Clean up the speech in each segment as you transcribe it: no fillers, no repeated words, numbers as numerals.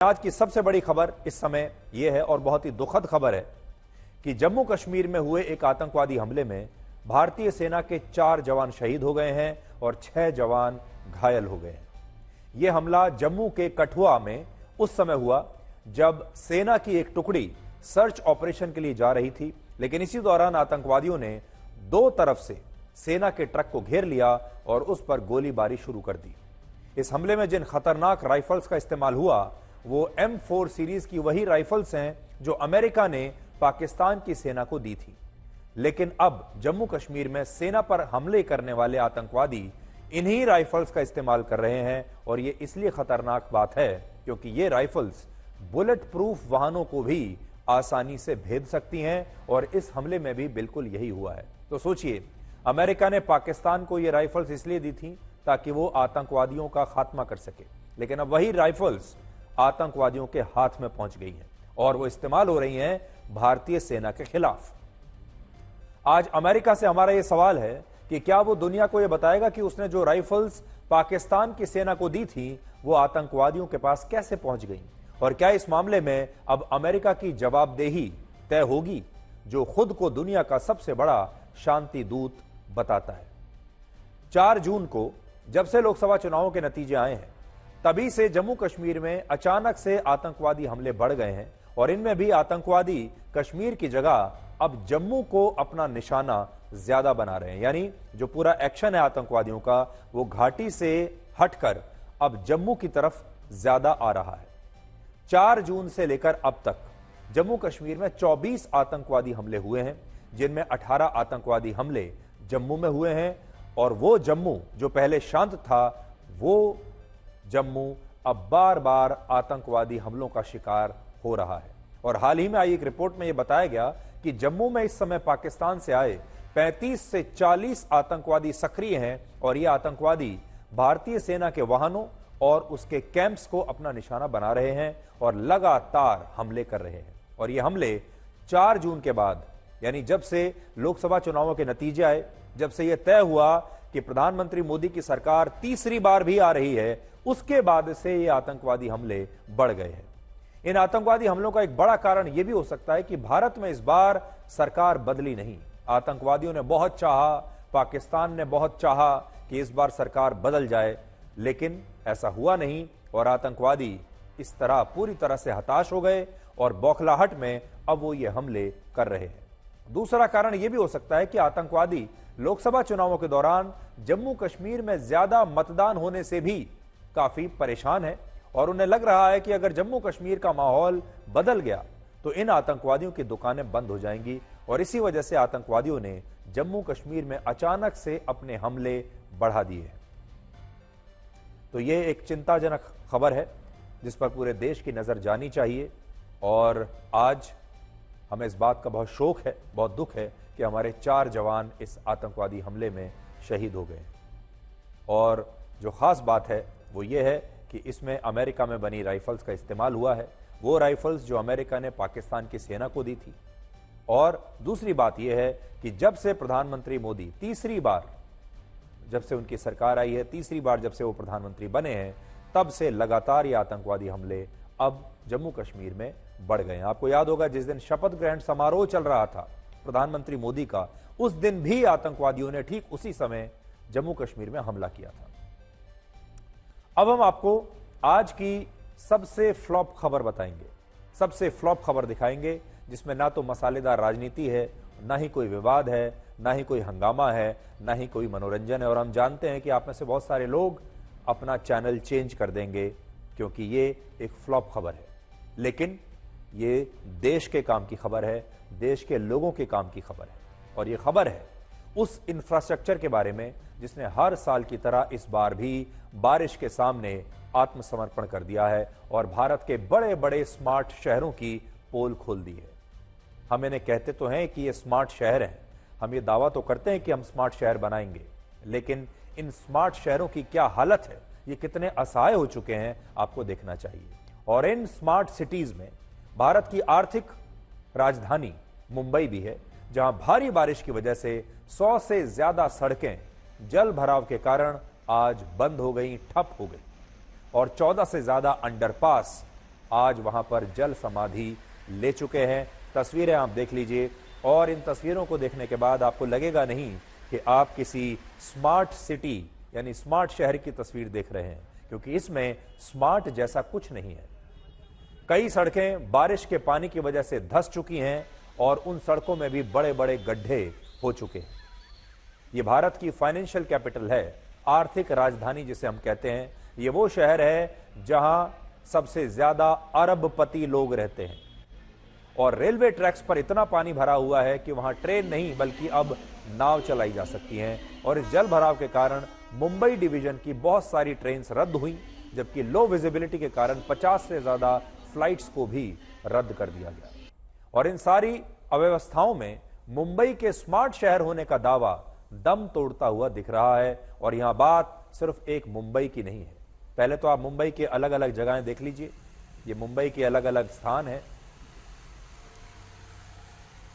आज की सबसे बड़ी खबर इस समय यह है और बहुत ही दुखद खबर है कि जम्मू कश्मीर में हुए एक आतंकवादी हमले में भारतीय सेना के 4 जवान शहीद हो गए हैं और 6 जवान घायल हो गए हैं। यह हमला जम्मू के कठुआ में उस समय हुआ जब सेना की एक टुकड़ी सर्च ऑपरेशन के लिए जा रही थी, लेकिन इसी दौरान आतंकवादियों ने 2 तरफ से सेना के ट्रक को घेर लिया और उस पर गोलीबारी शुरू कर दी। इस हमले में जिन खतरनाक राइफल्स का इस्तेमाल हुआ वो M4 सीरीज की वही राइफल्स हैं जो अमेरिका ने पाकिस्तान की सेना को दी थी। लेकिन अब जम्मू कश्मीर में सेना पर हमले करने वाले आतंकवादी इन्हीं राइफल्स का इस्तेमाल कर रहे हैं और ये इसलिए खतरनाक बात है क्योंकि ये राइफल्स बुलेट प्रूफ वाहनों को भी आसानी से भेद सकती हैं और इस हमले में भी बिल्कुल यही हुआ है। तो सोचिए, अमेरिका ने पाकिस्तान को ये राइफल्स इसलिए दी थी ताकि वो आतंकवादियों का खात्मा कर सके, लेकिन अब वही राइफल्स आतंकवादियों के हाथ में पहुंच गई हैं और वो इस्तेमाल हो रही हैं भारतीय सेना के खिलाफ। आज अमेरिका से हमारा यह सवाल है कि क्या वो दुनिया को यह बताएगा कि उसने जो राइफल्स पाकिस्तान की सेना को दी थी वो आतंकवादियों के पास कैसे पहुंच गई, और क्या इस मामले में अब अमेरिका की जवाबदेही तय होगी जो खुद को दुनिया का सबसे बड़ा शांति दूत बताता है। 4 जून को जब से लोकसभा चुनावों के नतीजे आए हैं तभी से जम्मू कश्मीर में अचानक से आतंकवादी हमले बढ़ गए हैं और इनमें भी आतंकवादी कश्मीर की जगह अब जम्मू को अपना निशाना ज्यादा बना रहे हैं। यानी जो पूरा एक्शन है आतंकवादियों का वो घाटी से हटकर अब जम्मू की तरफ ज्यादा आ रहा है। 4 जून से लेकर अब तक जम्मू कश्मीर में 24 आतंकवादी हमले हुए हैं, जिनमें 18 आतंकवादी हमले जम्मू में हुए हैं और वो जम्मू जो पहले शांत था वो जम्मू अब बार बार आतंकवादी हमलों का शिकार हो रहा है। और हाल ही में आई एक रिपोर्ट में यह बताया गया कि जम्मू में इस समय पाकिस्तान से आए 35 से 40 आतंकवादी सक्रिय हैं और ये आतंकवादी भारतीय सेना के वाहनों और उसके कैंप्स को अपना निशाना बना रहे हैं और लगातार हमले कर रहे हैं। और ये हमले 4 जून के बाद, यानी जब से लोकसभा चुनावों के नतीजे आए, जब से यह तय हुआ कि प्रधानमंत्री मोदी की सरकार तीसरी बार भी आ रही है, उसके बाद से ये आतंकवादी हमले बढ़ गए हैं। इन आतंकवादी हमलों का एक बड़ा कारण यह भी हो सकता है कि भारत में इस बार सरकार बदली नहीं। आतंकवादियों ने बहुत चाहा, पाकिस्तान ने बहुत चाहा कि इस बार सरकार बदल जाए, लेकिन ऐसा हुआ नहीं और आतंकवादी इस तरह पूरी तरह से हताश हो गए और बौखलाहट में अब वो ये हमले कर रहे हैं। दूसरा कारण यह भी हो सकता है कि आतंकवादी लोकसभा चुनावों के दौरान जम्मू कश्मीर में ज्यादा मतदान होने से भी काफी परेशान है और उन्हें लग रहा है कि अगर जम्मू कश्मीर का माहौल बदल गया तो इन आतंकवादियों की दुकानें बंद हो जाएंगी और इसी वजह से आतंकवादियों ने जम्मू कश्मीर में अचानक से अपने हमले बढ़ा दिए हैं। तो यह एक चिंताजनक खबर है जिस पर पूरे देश की नजर जानी चाहिए और आज हमें इस बात का बहुत शोक है, बहुत दुख है कि हमारे 4 जवान इस आतंकवादी हमले में शहीद हो गए। और जो खास बात है वो ये है कि इसमें अमेरिका में बनी राइफल्स का इस्तेमाल हुआ है, वो राइफल्स जो अमेरिका ने पाकिस्तान की सेना को दी थी। और दूसरी बात यह है कि जब से प्रधानमंत्री मोदी तीसरी बार, जब से उनकी सरकार आई है, तीसरी बार जब से वो प्रधानमंत्री बने हैं, तब से लगातार ये आतंकवादी हमले अब जम्मू कश्मीर में बढ़ गए हैं। आपको याद होगा जिस दिन शपथ ग्रहण समारोह चल रहा था प्रधानमंत्री मोदी का, उस दिन भी आतंकवादियों ने ठीक उसी समय जम्मू कश्मीर में हमला किया था। अब हम आपको आज की सबसे फ्लॉप खबर बताएंगे, सबसे फ्लॉप खबर दिखाएंगे जिसमें ना तो मसालेदार राजनीति है, ना ही कोई विवाद है, ना ही कोई हंगामा है, ना ही कोई मनोरंजन है। और हम जानते हैं कि आप में से बहुत सारे लोग अपना चैनल चेंज कर देंगे क्योंकि ये एक फ्लॉप खबर है, लेकिन ये देश के काम की खबर है, देश के लोगों के काम की खबर है। और ये खबर है उस इंफ्रास्ट्रक्चर के बारे में जिसने हर साल की तरह इस बार भी बारिश के सामने आत्मसमर्पण कर दिया है और भारत के बड़े बड़े स्मार्ट शहरों की पोल खोल दी है। हम इन्हें कहते तो हैं कि ये स्मार्ट शहर हैं, हम ये दावा तो करते हैं कि हम स्मार्ट शहर बनाएंगे, लेकिन इन स्मार्ट शहरों की क्या हालत है, ये कितने असहाय हो चुके हैं, आपको देखना चाहिए। और इन स्मार्ट सिटीज में भारत की आर्थिक राजधानी मुंबई भी है, जहां भारी बारिश की वजह से 100 से ज्यादा सड़कें जल भराव के कारण आज बंद हो गई, ठप हो गई और 14 से ज्यादा अंडरपास आज वहां पर जल समाधि ले चुके हैं। तस्वीरें आप देख लीजिए और इन तस्वीरों को देखने के बाद आपको लगेगा नहीं कि आप किसी स्मार्ट सिटी यानी स्मार्ट शहर की तस्वीर देख रहे हैं, क्योंकि इसमें स्मार्ट जैसा कुछ नहीं है। कई सड़कें बारिश के पानी की वजह से धंस चुकी हैं और उन सड़कों में भी बड़े बड़े गड्ढे हो चुके हैं। ये भारत की फाइनेंशियल कैपिटल है, आर्थिक राजधानी जिसे हम कहते हैं। ये वो शहर है जहां सबसे ज्यादा अरबपति लोग रहते हैं और रेलवे ट्रैक्स पर इतना पानी भरा हुआ है कि वहां ट्रेन नहीं बल्कि अब नाव चलाई जा सकती हैं। और इस जल भराव के कारण मुंबई डिवीजन की बहुत सारी ट्रेन रद्द हुई, जबकि लो विजिबिलिटी के कारण 50 से ज्यादा फ्लाइट्स को भी रद्द कर दिया गया। और इन सारी अव्यवस्थाओं में मुंबई के स्मार्ट शहर होने का दावा दम तोड़ता हुआ दिख रहा है। और यहां बात सिर्फ एक मुंबई की नहीं है। पहले तो आप मुंबई के अलग अलग जगहें देख लीजिए। ये मुंबई के अलग अलग स्थान हैं,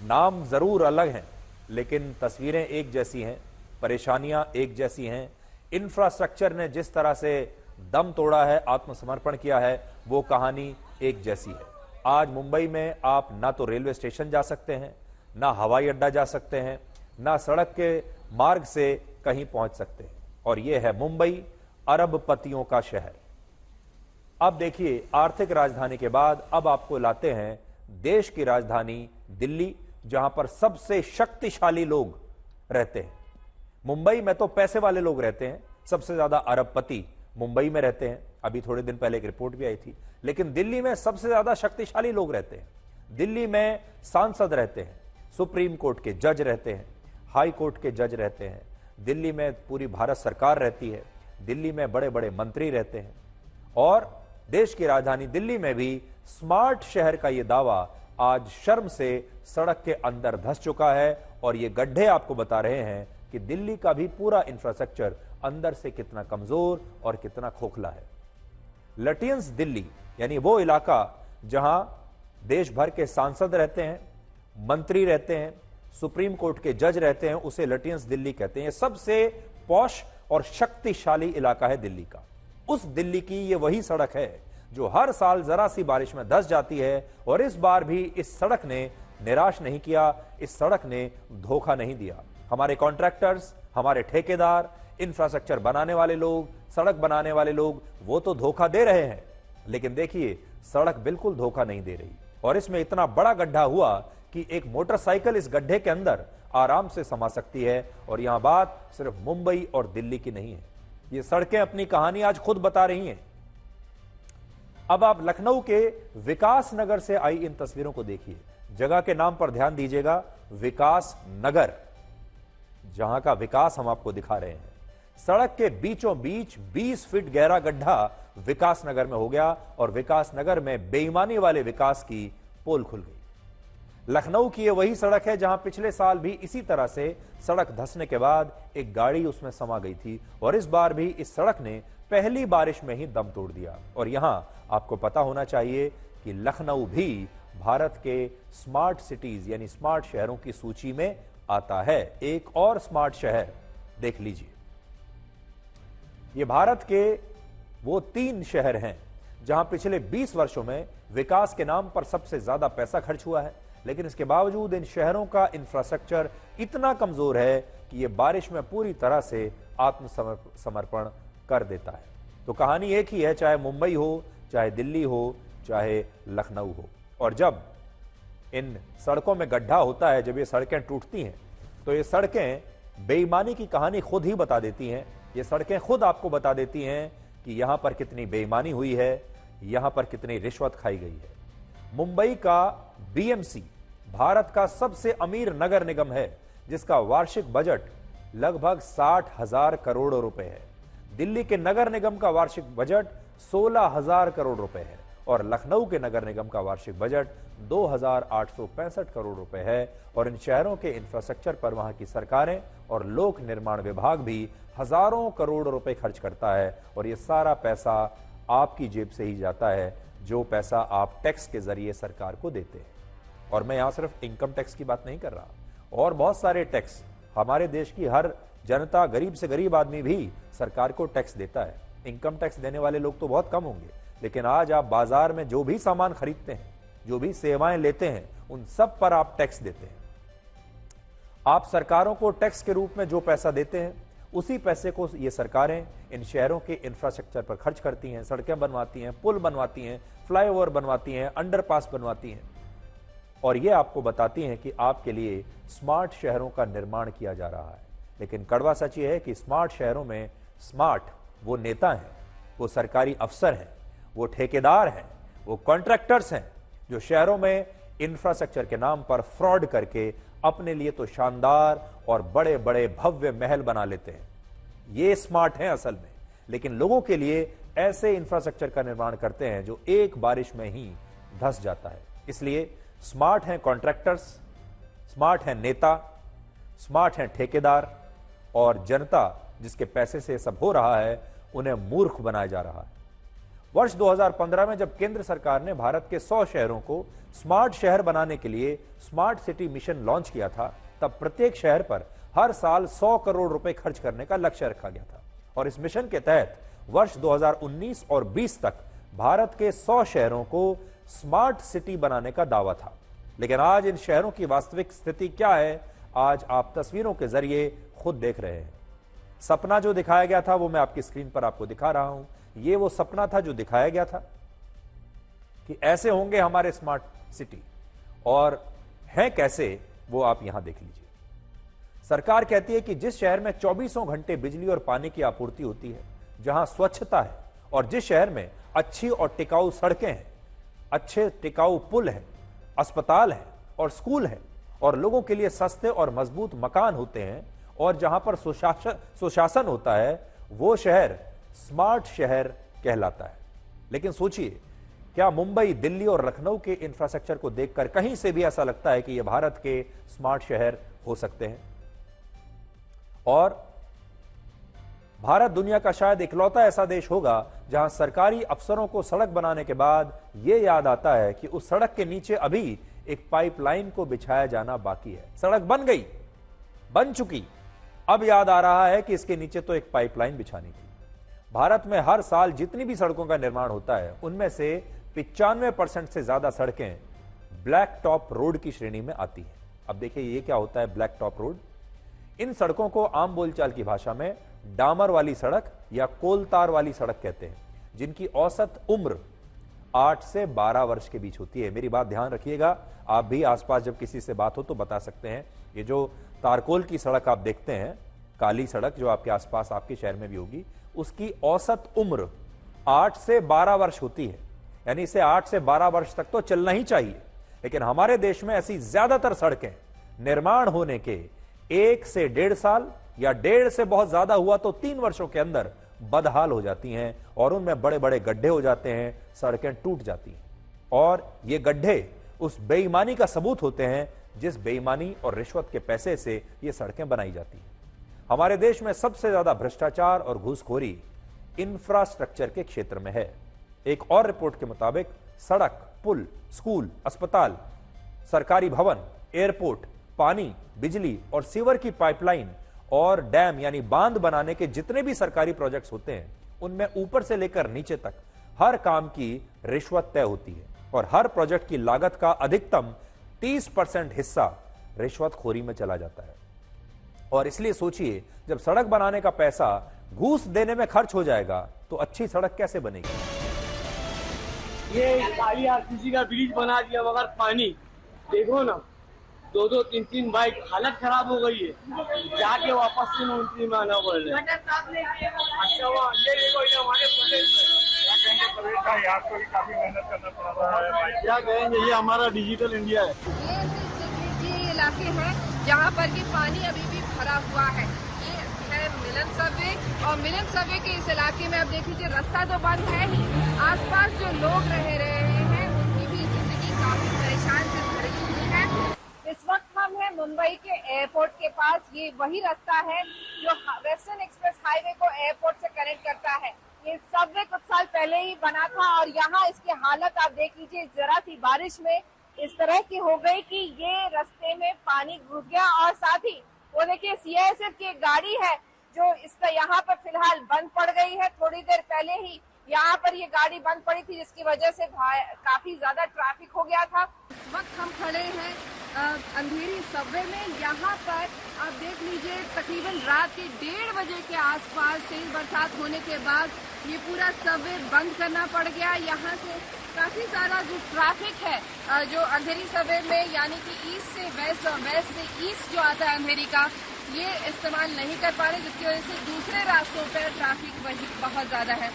नाम जरूर अलग हैं लेकिन तस्वीरें एक जैसी हैं, परेशानियां एक जैसी हैं। इंफ्रास्ट्रक्चर ने जिस तरह से दम तोड़ा है, आत्मसमर्पण किया है, वो कहानी एक जैसी है। आज मुंबई में आप ना तो रेलवे स्टेशन जा सकते हैं, ना हवाई अड्डा जा सकते हैं, ना सड़क के मार्ग से कहीं पहुंच सकते हैं। और यह है मुंबई, अरबपतियों का शहर। अब देखिए, आर्थिक राजधानी के बाद अब आपको लाते हैं देश की राजधानी दिल्ली, जहां पर सबसे शक्तिशाली लोग रहते हैं। मुंबई में तो पैसे वाले लोग रहते हैं, सबसे ज्यादा अरबपति मुंबई में रहते हैं। अभी थोड़े दिन पहले एक रिपोर्ट भी आई थी। लेकिन दिल्ली में सबसे ज्यादा शक्तिशाली लोग रहते हैं। दिल्ली में सांसद रहते हैं, सुप्रीम कोर्ट के जज रहते हैं, हाई कोर्ट के जज रहते हैं। दिल्ली में पूरी भारत सरकार रहती है। दिल्ली में बड़े बड़े मंत्री रहते हैं। और देश की राजधानी दिल्ली में भी स्मार्ट शहर का यह दावा आज शर्म से सड़क के अंदर धंस चुका है। और ये गड्ढे आपको बता रहे हैं कि दिल्ली का भी पूरा इंफ्रास्ट्रक्चर अंदर से कितना कमजोर और कितना खोखला है। लटियंस दिल्ली यानी वो इलाका जहां देश भर के सांसद रहते हैं, मंत्री रहते हैं, सुप्रीम कोर्ट के जज रहते हैं, उसे लटियंस दिल्ली कहते हैं। सबसे पॉश और शक्तिशाली इलाका है दिल्ली का। उस दिल्ली की ये वही सड़क है जो हर साल जरा सी बारिश में धंस जाती है। और इस बार भी इस सड़क ने निराश नहीं किया, इस सड़क ने धोखा नहीं दिया। हमारे कॉन्ट्रैक्टर्स, हमारे ठेकेदार, इंफ्रास्ट्रक्चर बनाने वाले लोग, सड़क बनाने वाले लोग, वो तो धोखा दे रहे हैं, लेकिन देखिए सड़क बिल्कुल धोखा नहीं दे रही। और इसमें इतना बड़ा गड्ढा हुआ कि एक मोटरसाइकिल इस गड्ढे के अंदर आराम से समा सकती है। और यहां बात सिर्फ मुंबई और दिल्ली की नहीं है, ये सड़कें अपनी कहानी आज खुद बता रही हैं। अब आप लखनऊ के विकास नगर से आई इन तस्वीरों को देखिए। जगह के नाम पर ध्यान दीजिएगा, विकास नगर, जहां का विकास हम आपको दिखा रहे हैं। सड़क के बीचों बीच 20 फीट गहरा गड्ढा विकास नगर में हो गया और विकास नगर में बेईमानी वाले विकास की पोल खुल गई। लखनऊ की यह वही सड़क है जहां पिछले साल भी इसी तरह से सड़क धंसने के बाद एक गाड़ी उसमें समा गई थी। और इस बार भी इस सड़क ने पहली बारिश में ही दम तोड़ दिया। और यहां आपको पता होना चाहिए कि लखनऊ भी भारत के स्मार्ट सिटीज यानी स्मार्ट शहरों की सूची में आता है। एक और स्मार्ट शहर देख लीजिए। ये भारत के वो 3 शहर हैं जहां पिछले 20 वर्षों में विकास के नाम पर सबसे ज्यादा पैसा खर्च हुआ है, लेकिन इसके बावजूद इन शहरों का इंफ्रास्ट्रक्चर इतना कमजोर है कि ये बारिश में पूरी तरह से आत्मसमर्पण कर देता है। तो कहानी एक ही है, चाहे मुंबई हो, चाहे दिल्ली हो, चाहे लखनऊ हो। और जब इन सड़कों में गड्ढा होता है, जब ये सड़कें टूटती हैं, तो ये सड़कें बेईमानी की कहानी खुद ही बता देती हैं। ये सड़कें खुद आपको बता देती हैं कि यहां पर कितनी बेईमानी हुई है, यहां पर कितनी रिश्वत खाई गई है। मुंबई का बीएमसी भारत का सबसे अमीर नगर निगम है, जिसका वार्षिक बजट लगभग 60,000 करोड़ रुपए है। दिल्ली के नगर निगम का वार्षिक बजट 16,000 करोड़ रुपए है और लखनऊ के नगर निगम का वार्षिक बजट 2,865 करोड़ रुपए है। और इन शहरों के इंफ्रास्ट्रक्चर पर वहां की सरकारें और लोक निर्माण विभाग भी हजारों करोड़ रुपए खर्च करता है। और ये सारा पैसा आपकी जेब से ही जाता है, जो पैसा आप टैक्स के जरिए सरकार को देते हैं। और मैं यहां सिर्फ इनकम टैक्स की बात नहीं कर रहा, और बहुत सारे टैक्स, हमारे देश की हर जनता, गरीब से गरीब आदमी भी सरकार को टैक्स देता है। इनकम टैक्स देने वाले लोग तो बहुत कम होंगे, लेकिन आज आप बाजार में जो भी सामान खरीदते हैं, जो भी सेवाएं लेते हैं, उन सब पर आप टैक्स देते हैं। आप सरकारों को टैक्स के रूप में जो पैसा देते हैं, उसी पैसे को ये सरकारें इन शहरों के इंफ्रास्ट्रक्चर पर खर्च करती हैं, सड़कें बनवाती हैं, पुल बनवाती हैं, फ्लाईओवर बनवाती हैं, अंडरपास बनवाती हैं, और ये आपको बताती हैं कि आपके लिए स्मार्ट शहरों का निर्माण किया जा रहा है। लेकिन कड़वा सच ये है कि स्मार्ट शहरों में स्मार्ट वो नेता हैं, वो सरकारी अफसर हैं, वो ठेकेदार हैं, वो कॉन्ट्रैक्टर्स हैं, जो शहरों में इंफ्रास्ट्रक्चर के नाम पर फ्रॉड करके अपने लिए तो शानदार और बड़े बड़े भव्य महल बना लेते हैं। ये स्मार्ट हैं असल में, लेकिन लोगों के लिए ऐसे इंफ्रास्ट्रक्चर का निर्माण करते हैं जो एक बारिश में ही धंस जाता है। इसलिए स्मार्ट हैं कॉन्ट्रैक्टर्स, स्मार्ट हैं नेता, स्मार्ट हैं ठेकेदार, और जनता जिसके पैसे से सब हो रहा है उन्हें मूर्ख बनाया जा रहा है। वर्ष 2015 में जब केंद्र सरकार ने भारत के 100 शहरों को स्मार्ट शहर बनाने के लिए स्मार्ट सिटी मिशन लॉन्च किया था, तब प्रत्येक शहर पर हर साल 100 करोड़ रुपए खर्च करने का लक्ष्य रखा गया था। और इस मिशन के तहत वर्ष 2019 और 20 तक भारत के 100 शहरों को स्मार्ट सिटी बनाने का दावा था। लेकिन आज इन शहरों की वास्तविक स्थिति क्या है, आज आप तस्वीरों के जरिए खुद देख रहे हैं। सपना जो दिखाया गया था वो मैं आपकी स्क्रीन पर आपको दिखा रहा हूं। ये वो सपना था जो दिखाया गया था कि ऐसे होंगे हमारे स्मार्ट सिटी, और हैं कैसे वो आप यहां देख लीजिए। सरकार कहती है कि जिस शहर में 24 घंटे बिजली और पानी की आपूर्ति होती है, जहां स्वच्छता है, और जिस शहर में अच्छी और टिकाऊ सड़कें हैं, अच्छे टिकाऊ पुल हैं, अस्पताल हैं और स्कूल हैं, और लोगों के लिए सस्ते और मजबूत मकान होते हैं, और जहां पर सुशासन होता है, वो शहर स्मार्ट शहर कहलाता है। लेकिन सोचिए, क्या मुंबई, दिल्ली और लखनऊ के इंफ्रास्ट्रक्चर को देखकर कहीं से भी ऐसा लगता है कि ये भारत के स्मार्ट शहर हो सकते हैं? और भारत दुनिया का शायद इकलौता ऐसा देश होगा जहां सरकारी अफसरों को सड़क बनाने के बाद यह याद आता है कि उस सड़क के नीचे अभी एक पाइपलाइन को बिछाया जाना बाकी है। सड़क बन गई, बन चुकी, अब याद आ रहा है कि इसके नीचे तो एक पाइपलाइन बिछानी थी। भारत में हर साल जितनी भी सड़कों का निर्माण होता है, उनमें से 95% से ज्यादा सड़कें ब्लैक टॉप रोड की श्रेणी में आती हैं। अब देखिए ये क्या होता है ब्लैक टॉप रोड। इन सड़कों को आम बोलचाल की भाषा में डामर वाली सड़क या कोलतार वाली सड़क कहते हैं, जिनकी औसत उम्र 8 से 12 वर्ष के बीच होती है। मेरी बात ध्यान रखिएगा, आप भी आसपास जब किसी से बात हो तो बता सकते हैं। ये जो तारकोल की सड़क आप देखते हैं, काली सड़क जो आपके आसपास आपके शहर में भी होगी, उसकी औसत उम्र 8 से 12 वर्ष होती है। यानी इसे 8 से 12 वर्ष तक तो चलना ही चाहिए। लेकिन हमारे देश में ऐसी ज्यादातर सड़कें निर्माण होने के 1 से 1.5 साल या 1.5 से बहुत ज्यादा हुआ तो 3 वर्षों के अंदर बदहाल हो जाती हैं, और उनमें बड़े बड़े गड्ढे हो जाते हैं, सड़कें टूट जाती हैं। और ये गड्ढे उस बेईमानी का सबूत होते हैं जिस बेईमानी और रिश्वत के पैसे से ये सड़कें बनाई जाती हैं। हमारे देश में सबसे ज्यादा भ्रष्टाचार और घूसखोरी इंफ्रास्ट्रक्चर के क्षेत्र में है। एक और रिपोर्ट के मुताबिक सड़क, पुल, स्कूल, अस्पताल, सरकारी भवन, एयरपोर्ट, पानी, बिजली और सीवर की पाइपलाइन और डैम यानी बांध बनाने के जितने भी सरकारी प्रोजेक्ट्स होते हैं, उनमें ऊपर से लेकर नीचे तक हर काम की रिश्वत तय होती है, और हर प्रोजेक्ट की लागत का अधिकतम 30% हिस्सा रिश्वतखोरी में चला जाता है। और इसलिए सोचिए, जब सड़क बनाने का पैसा घूस देने में खर्च हो जाएगा तो अच्छी सड़क कैसे बनेगी? ये IRCC का ब्रिज बना दिया, मगर पानी देखो ना, 2-2, 3-3 बाइक, हालत खराब हो गई है। जाके वापस से मंत्री में आना पड़ रहा है। अच्छा हुआ ये देखो, ये हमारे काफी मेहनत करना पड़ रहा है। क्या कहेंगे, ये हमारा डिजिटल इंडिया है। ये इलाके हैं जहाँ पर कि पानी अभी भी भरा हुआ है। ये है मिलन सर्वे, और मिलन सर्वे के इस इलाके में अब देख लीजिए रास्ता तो बंद है ही, आसपास जो लोग रह रहे हैं उनकी भी जिंदगी काफी परेशान से भरी हुई है। इस वक्त हम हैं मुंबई के एयरपोर्ट के पास। ये वही रास्ता है जो वेस्टर्न एक्सप्रेस हाईवे को एयरपोर्ट से कनेक्ट करता है। ये सबवे कुछ साल पहले ही बना था, और यहाँ इसकी हालत आप देख लीजिए, जरा सी बारिश में इस तरह की हो गई कि ये रास्ते में पानी घुस गया। और साथ ही वो देखिए CISF की एक गाड़ी है जो इसका यहाँ पर फिलहाल बंद पड़ गई है। थोड़ी देर पहले ही यहाँ पर ये गाड़ी बंद पड़ी थी, जिसकी वजह से काफी ज्यादा ट्रैफिक हो गया था। इस वक्त हम खड़े हैं अंधेरी सबवे में। यहाँ पर आप देख लीजिए तकरीबन रात के 1:30 बजे के आसपास तेज बरसात होने के बाद ये पूरा सबवे बंद करना पड़ गया। यहाँ से काफी सारा जो ट्रैफिक है जो अंधेरी सबवे में, यानी कि ईस्ट से वेस्ट और वेस्ट से ईस्ट जो आता है अंधेरी का, ये इस्तेमाल नहीं कर पा रहे, जिसकी वजह से दूसरे रास्तों पर ट्रैफिक बहुत ज्यादा है।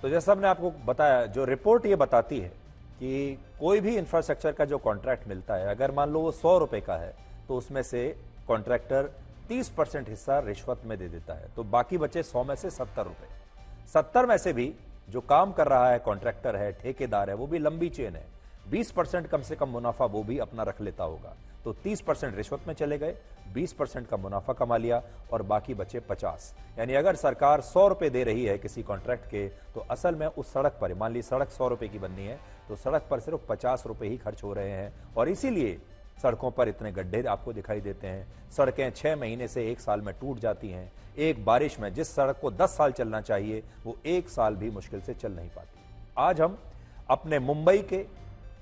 तो जैसा हमने आपको बताया, जो रिपोर्ट ये बताती है कि कोई भी इंफ्रास्ट्रक्चर का जो कॉन्ट्रैक्ट मिलता है, अगर मान लो वो 100 रुपए का है, तो उसमें से कॉन्ट्रैक्टर 30% हिस्सा रिश्वत में दे देता है, तो बाकी बचे 100 में से 70 रुपए। 70 में से भी जो काम कर रहा है, कॉन्ट्रैक्टर है, ठेकेदार है, वो भी लंबी चेन है, 20% कम से कम मुनाफा वो भी अपना रख लेता होगा। तो 30% रिश्वत में चले गए, 20% का मुनाफा कमा लिया और बाकी बचे 50। यानी अगर सरकार 100 रुपए दे रही है किसी कॉन्ट्रैक्ट के, तो असल में उस सड़क पर, मान ली सड़क 100 रुपए की बननी है, तो सड़क पर सिर्फ 50 रुपए ही खर्च हो रहे हैं। और इसीलिए सड़कों पर इतने गड्ढे आपको दिखाई देते हैं। सड़कें 6 महीने से 1 साल में टूट जाती हैं। एक बारिश में जिस सड़क को 10 साल चलना चाहिए, वो 1 साल भी मुश्किल से चल नहीं पाती। आज हम अपने मुंबई के,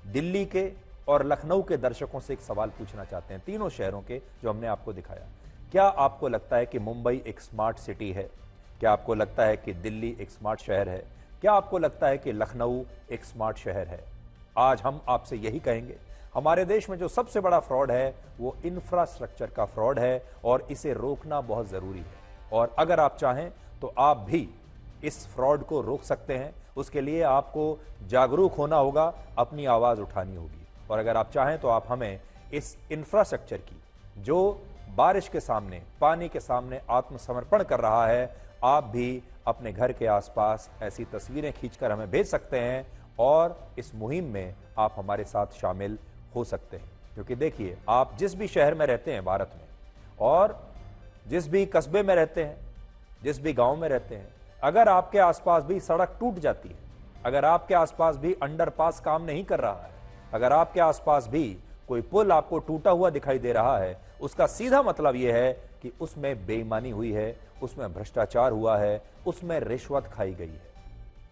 दिल्ली के और लखनऊ के दर्शकों से एक सवाल पूछना चाहते हैं, तीनों शहरों के जो हमने आपको दिखाया। क्या आपको लगता है कि मुंबई एक स्मार्ट सिटी है? क्या आपको लगता है कि दिल्ली एक स्मार्ट शहर है? क्या आपको लगता है कि लखनऊ एक स्मार्ट शहर है? आज हम आपसे यही कहेंगे। हमारे देश में जो सबसे बड़ा फ्रॉड है वो इंफ्रास्ट्रक्चर का फ्रॉड है और इसे रोकना बहुत जरूरी है। और अगर आप चाहें तो आप भी इस फ्रॉड को रोक सकते हैं। उसके लिए आपको जागरूक होना होगा, अपनी आवाज उठानी होगी। और अगर आप चाहें तो आप हमें इस इंफ्रास्ट्रक्चर की, जो बारिश के सामने, पानी के सामने आत्मसमर्पण कर रहा है, आप भी अपने घर के आसपास ऐसी तस्वीरें खींचकर हमें भेज सकते हैं और इस मुहिम में आप हमारे साथ शामिल हो सकते हैं। क्योंकि देखिए, आप जिस भी शहर में रहते हैं भारत में, और जिस भी कस्बे में रहते हैं, जिस भी गांव में रहते हैं, अगर आपके आसपास भी सड़क टूट जाती है, अगर आपके आसपास भी अंडरपास काम नहीं कर रहा है, अगर आपके आसपास भी कोई पुल आपको टूटा हुआ दिखाई दे रहा है, उसका सीधा मतलब यह है कि उसमें बेईमानी हुई है, उसमें भ्रष्टाचार हुआ है, उसमें रिश्वत खाई गई है।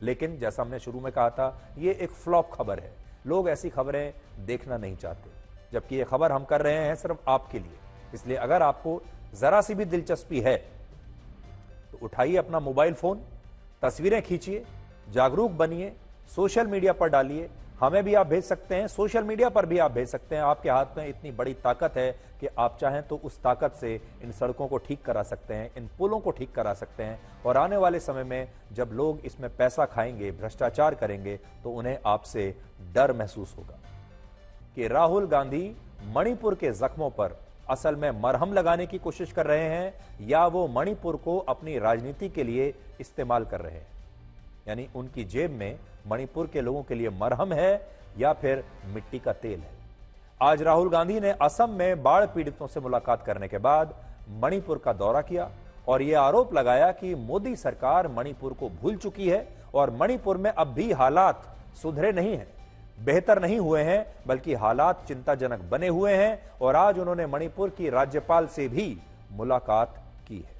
लेकिन जैसा हमने शुरू में कहा था, यह एक फ्लॉप खबर है। लोग ऐसी खबरें देखना नहीं चाहते, जबकि यह खबर हम कर रहे हैं सिर्फ आपके लिए। इसलिए अगर आपको जरा सी भी दिलचस्पी है तो उठाइए अपना मोबाइल फोन, तस्वीरें खींचिए, जागरूक बनिए, सोशल मीडिया पर डालिए। हमें भी आप भेज सकते हैं, सोशल मीडिया पर भी आप भेज सकते हैं। आपके हाथ में इतनी बड़ी ताकत है कि आप चाहें तो उस ताकत से इन सड़कों को ठीक करा सकते हैं, इन पुलों को ठीक करा सकते हैं। और आने वाले समय में जब लोग इसमें पैसा खाएंगे, भ्रष्टाचार करेंगे, तो उन्हें आपसे डर महसूस होगा कि राहुल गांधी मणिपुर के जख्मों पर असल में मरहम लगाने की कोशिश कर रहे हैं या वो मणिपुर को अपनी राजनीति के लिए इस्तेमाल कर रहे हैं। यानी उनकी जेब में मणिपुर के लोगों के लिए मरहम है या फिर मिट्टी का तेल है। आज राहुल गांधी ने असम में बाढ़ पीड़ितों से मुलाकात करने के बाद मणिपुर का दौरा किया और यह आरोप लगाया कि मोदी सरकार मणिपुर को भूल चुकी है और मणिपुर में अब भी हालात सुधरे नहीं हैं, बेहतर नहीं हुए हैं, बल्कि हालात चिंताजनक बने हुए हैं। और आज उन्होंने मणिपुर की राज्यपाल से भी मुलाकात की है।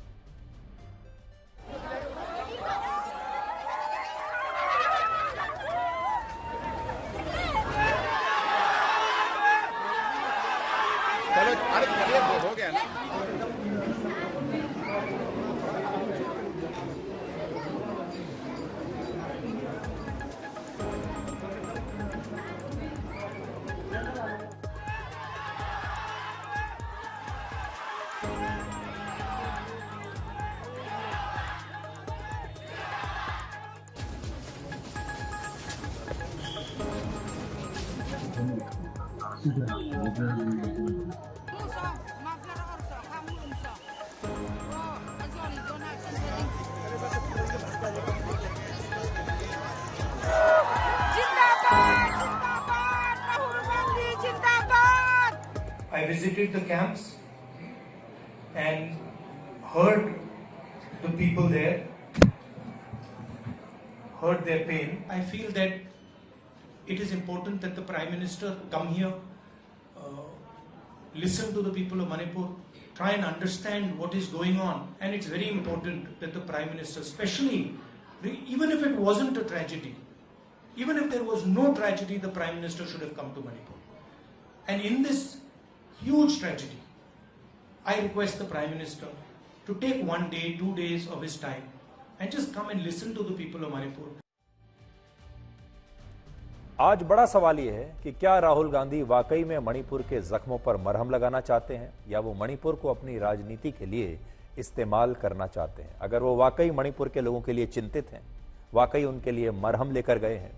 अरे हो गया ना। जिंदाबाद, जिंदाबाद, Rahul Gandhi visited the camps and heard the people there, heard their pain. I feel that it is important that the Prime Minister come here, listen to the people of Manipur, try and understand what is going on. And it's very important that the Prime Minister, especially, even if it wasn't a tragedy, even if there was no tragedy, the Prime Minister should have come to Manipur. And in this huge tragedy, I request the Prime Minister to take 1 day, 2 days of his time and just come and listen to the people of Manipur. आज बड़ा सवाल यह है कि क्या राहुल गांधी वाकई में मणिपुर के जख्मों पर मरहम लगाना चाहते हैं या वो मणिपुर को अपनी राजनीति के लिए इस्तेमाल करना चाहते हैं। अगर वो वाकई मणिपुर के लोगों के लिए चिंतित हैं, वाकई उनके लिए मरहम लेकर गए हैं,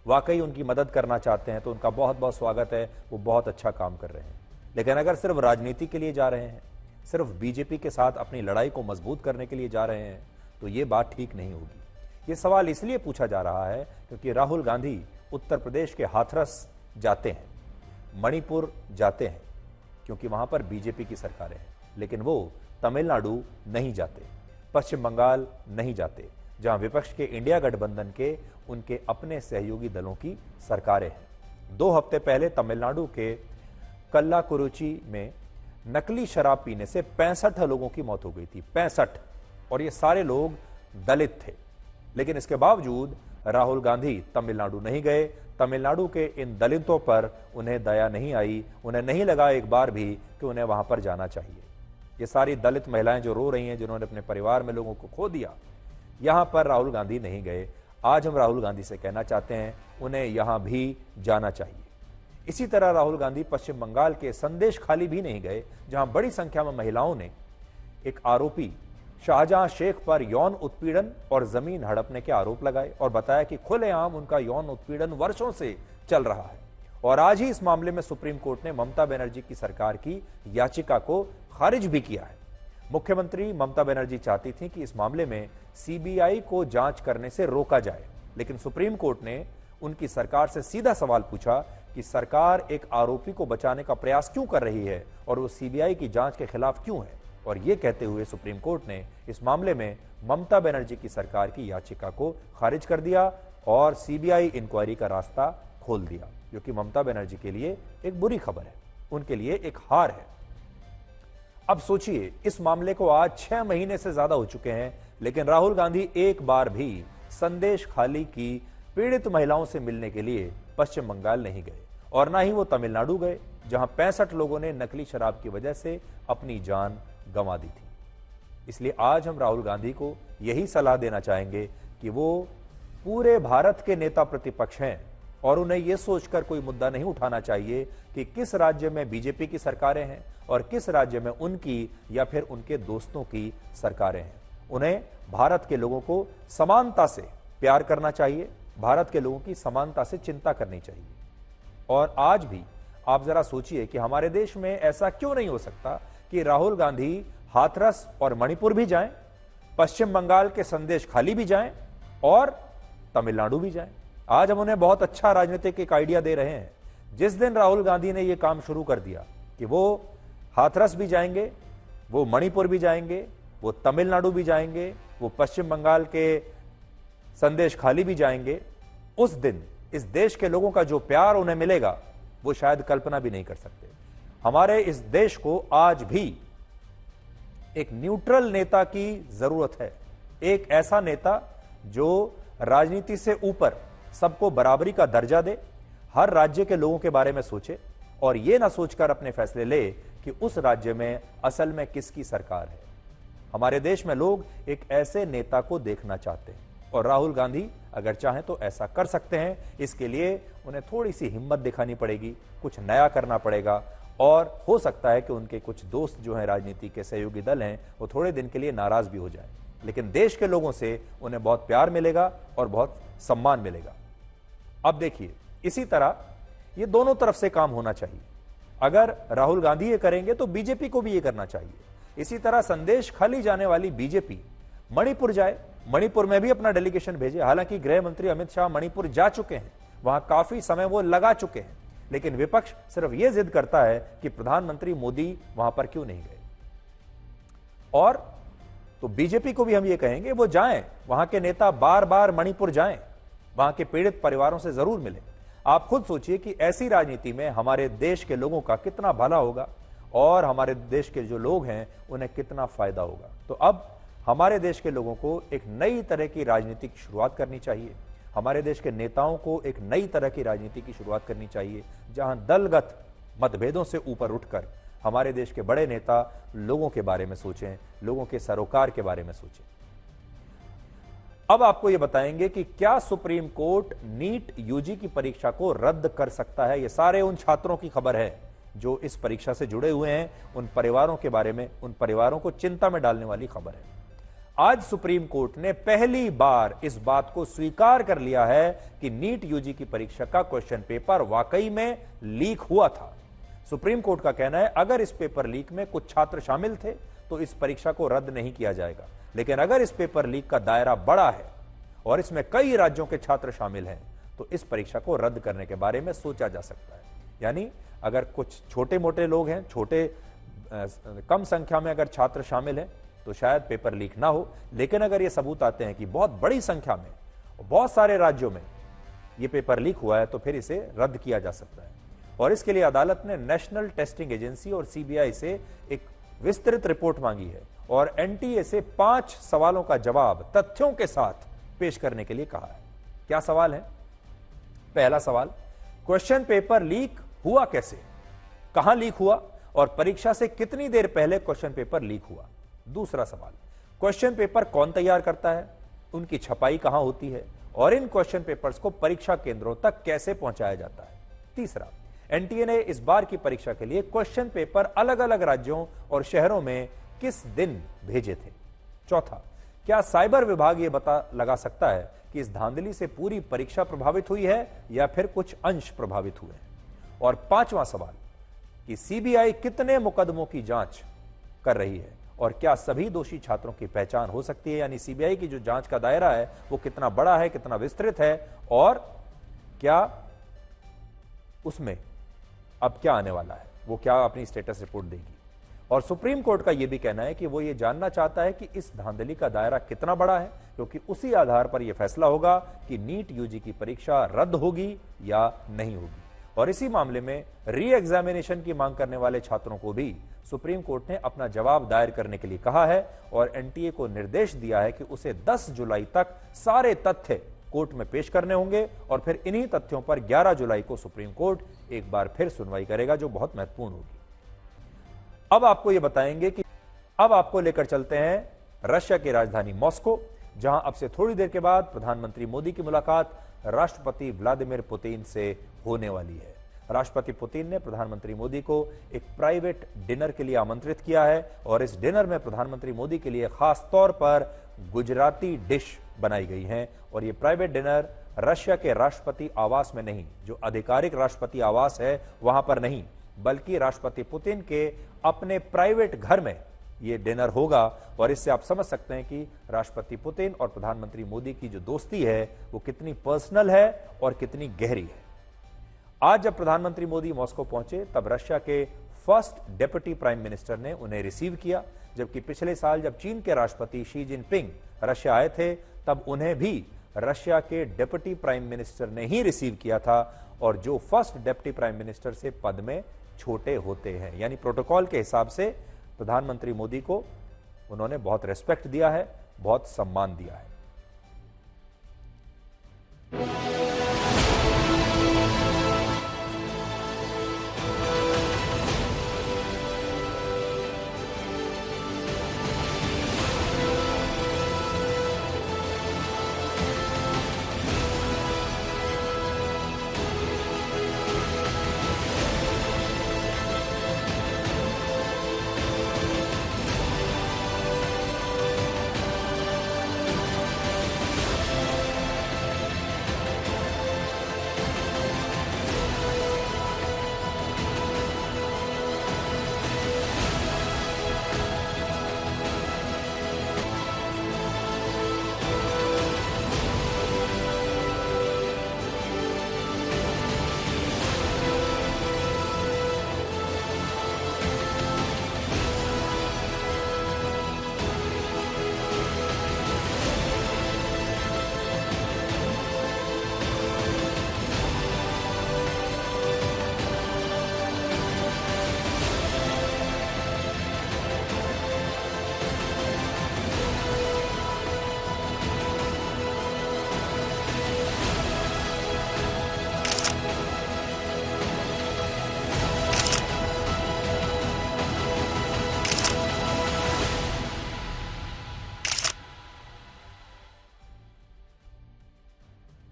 वाकई उनकी मदद करना चाहते हैं, तो उनका बहुत बहुत स्वागत है, वो बहुत अच्छा काम कर रहे हैं। लेकिन अगर सिर्फ राजनीति के लिए जा रहे हैं, सिर्फ बीजेपी के साथ अपनी लड़ाई को मजबूत करने के लिए जा रहे हैं, तो ये बात ठीक नहीं होगी। ये सवाल इसलिए पूछा जा रहा है क्योंकि राहुल गांधी उत्तर प्रदेश के हाथरस जाते हैं, मणिपुर जाते हैं क्योंकि वहां पर बीजेपी की सरकारें हैं, लेकिन वो तमिलनाडु नहीं जाते, पश्चिम बंगाल नहीं जाते, जहां विपक्ष के इंडिया गठबंधन के उनके अपने सहयोगी दलों की सरकारें हैं। 2 हफ्ते पहले तमिलनाडु के कल्लाकुरुची में नकली शराब पीने से 65 लोगों की मौत हो गई थी, 65, और ये सारे लोग दलित थे। लेकिन इसके बावजूद राहुल गांधी तमिलनाडु नहीं गए। तमिलनाडु के इन दलितों पर उन्हें दया नहीं आई, उन्हें नहीं लगा एक बार भी कि उन्हें वहां पर जाना चाहिए। ये सारी दलित महिलाएं जो रो रही हैं, जिन्होंने अपने परिवार में लोगों को खो दिया, यहां पर राहुल गांधी नहीं गए। आज हम राहुल गांधी से कहना चाहते हैं उन्हें यहां भी जाना चाहिए। इसी तरह राहुल गांधी पश्चिम बंगाल के संदेश खाली भी नहीं गए, जहां बड़ी संख्या में महिलाओं ने एक आरोपी शाहजहां शेख पर यौन उत्पीड़न और जमीन हड़पने के आरोप लगाए और बताया कि खुलेआम उनका यौन उत्पीड़न वर्षों से चल रहा है। और आज ही इस मामले में सुप्रीम कोर्ट ने ममता बनर्जी की सरकार की याचिका को खारिज भी किया है। मुख्यमंत्री ममता बनर्जी चाहती थी कि इस मामले में सीबीआई को जांच करने से रोका जाए, लेकिन सुप्रीम कोर्ट ने उनकी सरकार से सीधा सवाल पूछा कि सरकार एक आरोपी को बचाने का प्रयास क्यों कर रही है और वो सीबीआई की जांच के खिलाफ क्यों है। और ये कहते हुए सुप्रीम कोर्ट ने इस मामले में ममता बनर्जी की सरकार की याचिका को खारिज कर दिया और सीबीआई इंक्वायरी का रास्ता खोल दिया, जो कि ममता बनर्जी के लिए एक बुरी खबर है, उनके लिए एक हार है। अब सोचिए, इस मामले को आज 6 महीने से ज्यादा हो चुके हैं, लेकिन राहुल गांधी एक बार भी संदेश खाली की पीड़ित महिलाओं से मिलने के लिए पश्चिम बंगाल नहीं गए और ना ही वो तमिलनाडु गए, जहां 65 लोगों ने नकली शराब की वजह से अपनी जान गंवा दी थी। इसलिए आज हम राहुल गांधी को यही सलाह देना चाहेंगे कि वो पूरे भारत के नेता प्रतिपक्ष हैं और उन्हें यह सोचकर कोई मुद्दा नहीं उठाना चाहिए कि किस राज्य में बीजेपी की सरकारें हैं और किस राज्य में उनकी या फिर उनके दोस्तों की सरकारें हैं। उन्हें भारत के लोगों को समानता से प्यार करना चाहिए, भारत के लोगों की समानता से चिंता करनी चाहिए। और आज भी आप जरा सोचिए कि हमारे देश में ऐसा क्यों नहीं हो सकता कि राहुल गांधी हाथरस और मणिपुर भी जाएं, पश्चिम बंगाल के संदेश खाली भी जाएं और तमिलनाडु भी जाएं। आज हम उन्हें बहुत अच्छा राजनीतिक एक आइडिया दे रहे हैं। जिस दिन राहुल गांधी ने यह काम शुरू कर दिया कि वो हाथरस भी जाएंगे, वो मणिपुर भी जाएंगे, वो तमिलनाडु भी जाएंगे, वो पश्चिम बंगाल के संदेश खाली भी जाएंगे, उस दिन इस देश के लोगों का जो प्यार उन्हें मिलेगा वो शायद कल्पना भी नहीं कर सकते। हमारे इस देश को आज भी एक न्यूट्रल नेता की जरूरत है, एक ऐसा नेता जो राजनीति से ऊपर सबको बराबरी का दर्जा दे, हर राज्य के लोगों के बारे में सोचे और यह ना सोचकर अपने फैसले ले कि उस राज्य में असल में किसकी सरकार है। हमारे देश में लोग एक ऐसे नेता को देखना चाहते हैं और राहुल गांधी अगर चाहें तो ऐसा कर सकते हैं। इसके लिए उन्हें थोड़ी सी हिम्मत दिखानी पड़ेगी, कुछ नया करना पड़ेगा और हो सकता है कि उनके कुछ दोस्त जो हैं राजनीति के सहयोगी दल हैं वो थोड़े दिन के लिए नाराज भी हो जाएं, लेकिन देश के लोगों से उन्हें बहुत प्यार मिलेगा और बहुत सम्मान मिलेगा। अब देखिए, इसी तरह ये दोनों तरफ से काम होना चाहिए। अगर राहुल गांधी ये करेंगे तो बीजेपी को भी ये करना चाहिए। इसी तरह संदेश खाली जाने वाली बीजेपी मणिपुर जाए, मणिपुर में भी अपना डेलीगेशन भेजे। हालांकि गृह मंत्री अमित शाह मणिपुर जा चुके हैं, वहां काफी समय वो लगा चुके हैं, लेकिन विपक्ष सिर्फ यह जिद करता है कि प्रधानमंत्री मोदी वहां पर क्यों नहीं गए। और तो बीजेपी को भी हम ये कहेंगे वो जाएं, वहां के नेता बार बार मणिपुर जाएं, वहां के पीड़ित परिवारों से जरूर मिलें। आप खुद सोचिए कि ऐसी राजनीति में हमारे देश के लोगों का कितना भला होगा और हमारे देश के जो लोग हैं उन्हें कितना फायदा होगा। तो अब हमारे देश के लोगों को एक नई तरह की राजनीति की शुरुआत करनी चाहिए। हमारे देश के नेताओं को एक नई तरह की राजनीति की शुरुआत करनी चाहिए, जहां दलगत मतभेदों से ऊपर उठकर हमारे देश के बड़े नेता लोगों के बारे में सोचें, लोगों के सरोकार के बारे में सोचें। अब आपको यह बताएंगे कि क्या सुप्रीम कोर्ट नीट यूजी की परीक्षा को रद्द कर सकता है। यह सारे उन छात्रों की खबर है जो इस परीक्षा से जुड़े हुए हैं, उन परिवारों के बारे में, उन परिवारों को चिंता में डालने वाली खबर है। आज सुप्रीम कोर्ट ने पहली बार इस बात को स्वीकार कर लिया है कि नीट यूजी की परीक्षा का क्वेश्चन पेपर वाकई में लीक हुआ था। सुप्रीम कोर्ट का कहना है अगर इस पेपर लीक में कुछ छात्र शामिल थे तो इस परीक्षा को रद्द नहीं किया जाएगा, लेकिन अगर इस पेपर लीक का दायरा बड़ा है और इसमें कई राज्यों के छात्र शामिल हैं तो इस परीक्षा को रद्द करने के बारे में सोचा जा सकता है। यानी अगर कुछ छोटे मोटे लोग हैं, कम संख्या में अगर छात्र शामिल हैं तो शायद पेपर लीक ना हो, लेकिन अगर ये सबूत आते हैं कि बहुत बड़ी संख्या में बहुत सारे राज्यों में ये पेपर लीक हुआ है तो फिर इसे रद्द किया जा सकता है। और इसके लिए अदालत ने नेशनल टेस्टिंग एजेंसी और सीबीआई से एक विस्तृत रिपोर्ट मांगी है और एनटीए से 5 सवालों का जवाब तथ्यों के साथ पेश करने के लिए कहा है। क्या सवाल है? पहला सवाल, क्वेश्चन पेपर लीक हुआ कैसे, कहां लीक हुआ और परीक्षा से कितनी देर पहले क्वेश्चन पेपर लीक हुआ। दूसरा सवाल, क्वेश्चन पेपर कौन तैयार करता है, उनकी छपाई कहां होती है और इन क्वेश्चन पेपर्स को परीक्षा केंद्रों तक कैसे पहुंचाया जाता है। तीसरा, एनटीए ने इस बार की परीक्षा के लिए क्वेश्चन पेपर अलग अलग राज्यों और शहरों में किस दिन भेजे थे। चौथा, क्या साइबर विभाग यह पता लगा सकता है कि इस धांधली से पूरी परीक्षा प्रभावित हुई है या फिर कुछ अंश प्रभावित हुए हैं। और पांचवां सवाल कि सीबीआई कितने मुकदमों की जांच कर रही है और क्या सभी दोषी छात्रों की पहचान हो सकती है। यानी सीबीआई की जो जांच का दायरा है वो कितना बड़ा है, कितना विस्तृत है और क्या उसमें अब क्या आने वाला है, वो क्या अपनी स्टेटस रिपोर्ट देगी। और सुप्रीम कोर्ट का यह भी कहना है कि वो ये जानना चाहता है कि इस धांधली का दायरा कितना बड़ा है, क्योंकि उसी आधार पर यह फैसला होगा कि नीट यूजी की परीक्षा रद्द होगी या नहीं होगी। और इसी मामले में री एग्जामिनेशन की मांग करने वाले छात्रों को भी सुप्रीम कोर्ट ने अपना जवाब दायर करने के लिए कहा है और एनटीए को निर्देश दिया है कि उसे 10 जुलाई तक सारे तथ्य कोर्ट में पेश करने होंगे और फिर इन्हीं तथ्यों पर 11 जुलाई को सुप्रीम कोर्ट एक बार फिर सुनवाई करेगा, जो बहुत महत्वपूर्ण होगी। अब आपको यह बताएंगे कि अब आपको लेकर चलते हैं रशिया की राजधानी मॉस्को, जहां अब से थोड़ी देर के बाद प्रधानमंत्री मोदी की मुलाकात राष्ट्रपति व्लादिमीर पुतिन से होने वाली है। राष्ट्रपति पुतिन ने प्रधानमंत्री मोदी को एक प्राइवेट डिनर के लिए आमंत्रित किया है और इस डिनर में प्रधानमंत्री मोदी के लिए खास तौर पर गुजराती डिश बनाई गई है। और यह प्राइवेट डिनर रशिया के राष्ट्रपति आवास में नहीं, जो आधिकारिक राष्ट्रपति आवास है वहां पर नहीं, बल्कि राष्ट्रपति पुतिन के अपने प्राइवेट घर में यह डिनर होगा। और इससे आप समझ सकते हैं कि राष्ट्रपति पुतिन और प्रधानमंत्री मोदी की जो दोस्ती है वो कितनी पर्सनल है और कितनी गहरी है। आज जब प्रधानमंत्री मोदी मॉस्को पहुंचे तब रशिया के फर्स्ट डेप्यूटी प्राइम मिनिस्टर ने उन्हें रिसीव किया, जबकि पिछले साल जब चीन के राष्ट्रपति शी जिनपिंग रशिया आए थे तब उन्हें भी रशिया के डेप्यूटी प्राइम मिनिस्टर ने ही रिसीव किया था, और जो फर्स्ट डेप्यूटी प्राइम मिनिस्टर से पद में छोटे होते हैं। यानी प्रोटोकॉल के हिसाब से प्रधानमंत्री मोदी को उन्होंने बहुत रेस्पेक्ट दिया है, बहुत सम्मान दिया है।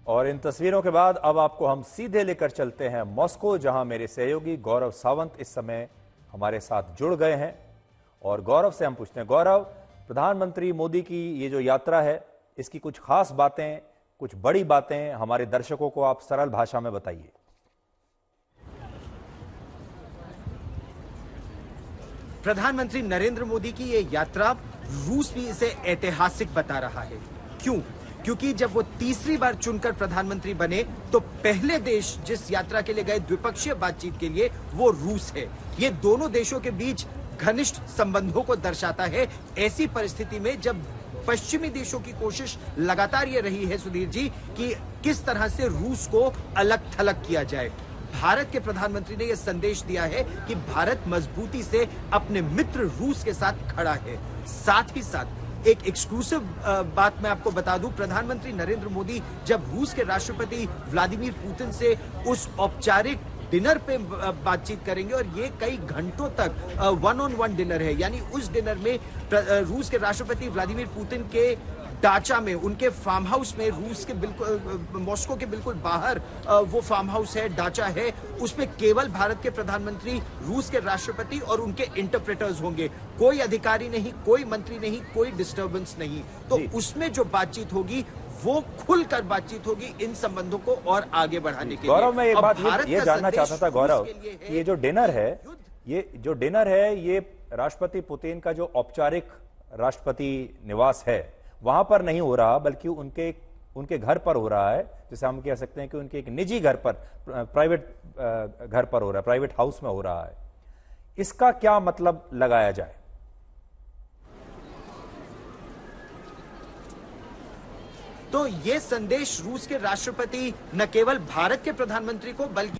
और इन तस्वीरों के बाद अब आपको हम सीधे लेकर चलते हैं मॉस्को, जहां मेरे सहयोगी गौरव सावंत इस समय हमारे साथ जुड़ गए हैं। और गौरव से हम पूछते हैं, गौरव, प्रधानमंत्री मोदी की ये जो यात्रा है, इसकी कुछ खास बातें, कुछ बड़ी बातें हमारे दर्शकों को आप सरल भाषा में बताइए। प्रधानमंत्री नरेंद्र मोदी की ये यात्रा, रूस भी इसे ऐतिहासिक बता रहा है। क्यों? क्योंकि जब वो तीसरी बार चुनकर प्रधानमंत्री बने तो पहले देश जिस यात्रा के लिए गए द्विपक्षीय बातचीत के लिए, वो रूस है। ये दोनों देशों के बीच घनिष्ठ संबंधों को दर्शाता है। ऐसी परिस्थिति में जब पश्चिमी देशों की कोशिश लगातार ये रही है सुधीर जी कि किस तरह से रूस को अलग थलग किया जाए, भारत के प्रधानमंत्री ने यह संदेश दिया है कि भारत मजबूती से अपने मित्र रूस के साथ खड़ा है। साथ ही साथ एक एक्सक्लूसिव बात मैं आपको बता दूं, प्रधानमंत्री नरेंद्र मोदी जब रूस के राष्ट्रपति व्लादिमीर पुतिन से उस औपचारिक डिनर पे बातचीत करेंगे, और ये कई घंटों तक 1-on-1 डिनर है, यानी उस डिनर में रूस के राष्ट्रपति व्लादिमीर पुतिन के डाचा में, उनके फार्म हाउस में, रूस के बिल्कुल मॉस्को के बिल्कुल बाहर वो फार्म हाउस है, डाचा है, उसमें केवल भारत के प्रधानमंत्री, रूस के राष्ट्रपति और उनके इंटरप्रेटर्स होंगे। कोई अधिकारी नहीं, कोई मंत्री नहीं, कोई डिस्टर्बेंस नहीं। तो उसमें जो बातचीत होगी वो खुलकर बातचीत होगी इन संबंधों को और आगे बढ़ाने के लिए। गौरव, मैं एक बात ये जानना चाहता था गौरव, ये जो डिनर है, ये राष्ट्रपति पुतिन का जो औपचारिक राष्ट्रपति निवास है वहां पर नहीं हो रहा, बल्कि उनके घर पर हो रहा है। जैसे हम कह सकते हैं कि उनके एक निजी घर पर, प्राइवेट घर पर हो रहा है, प्राइवेट हाउस में हो रहा है। इसका क्या मतलब लगाया जाए? तो ये संदेश रूस के राष्ट्रपति न केवल भारत के प्रधानमंत्री को, बल्कि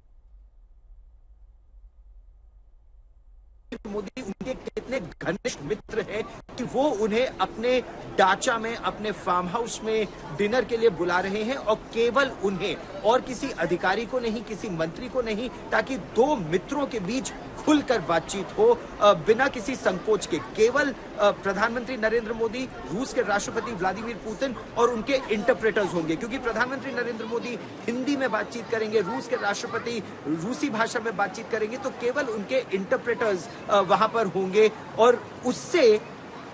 मोदी उनके कितने घनिष्ठ मित्र हैं कि वो उन्हें अपने डाचा में, अपने फार्म हाउस में डिनर के लिए बुला रहे हैं, और केवल उन्हें, और किसी अधिकारी को नहीं, किसी मंत्री को नहीं, ताकि दो मित्रों के बीच खुलकर बातचीत हो बिना किसी संकोच के। केवल प्रधानमंत्री नरेंद्र मोदी, रूस के राष्ट्रपति व्लादिमीर पुतिन और उनके इंटरप्रेटर्स होंगे, क्योंकि प्रधानमंत्री नरेंद्र मोदी हिंदी में बातचीत करेंगे, रूस के राष्ट्रपति रूसी भाषा में बातचीत करेंगे, तो केवल उनके इंटरप्रेटर्स वहां पर होंगे। और उससे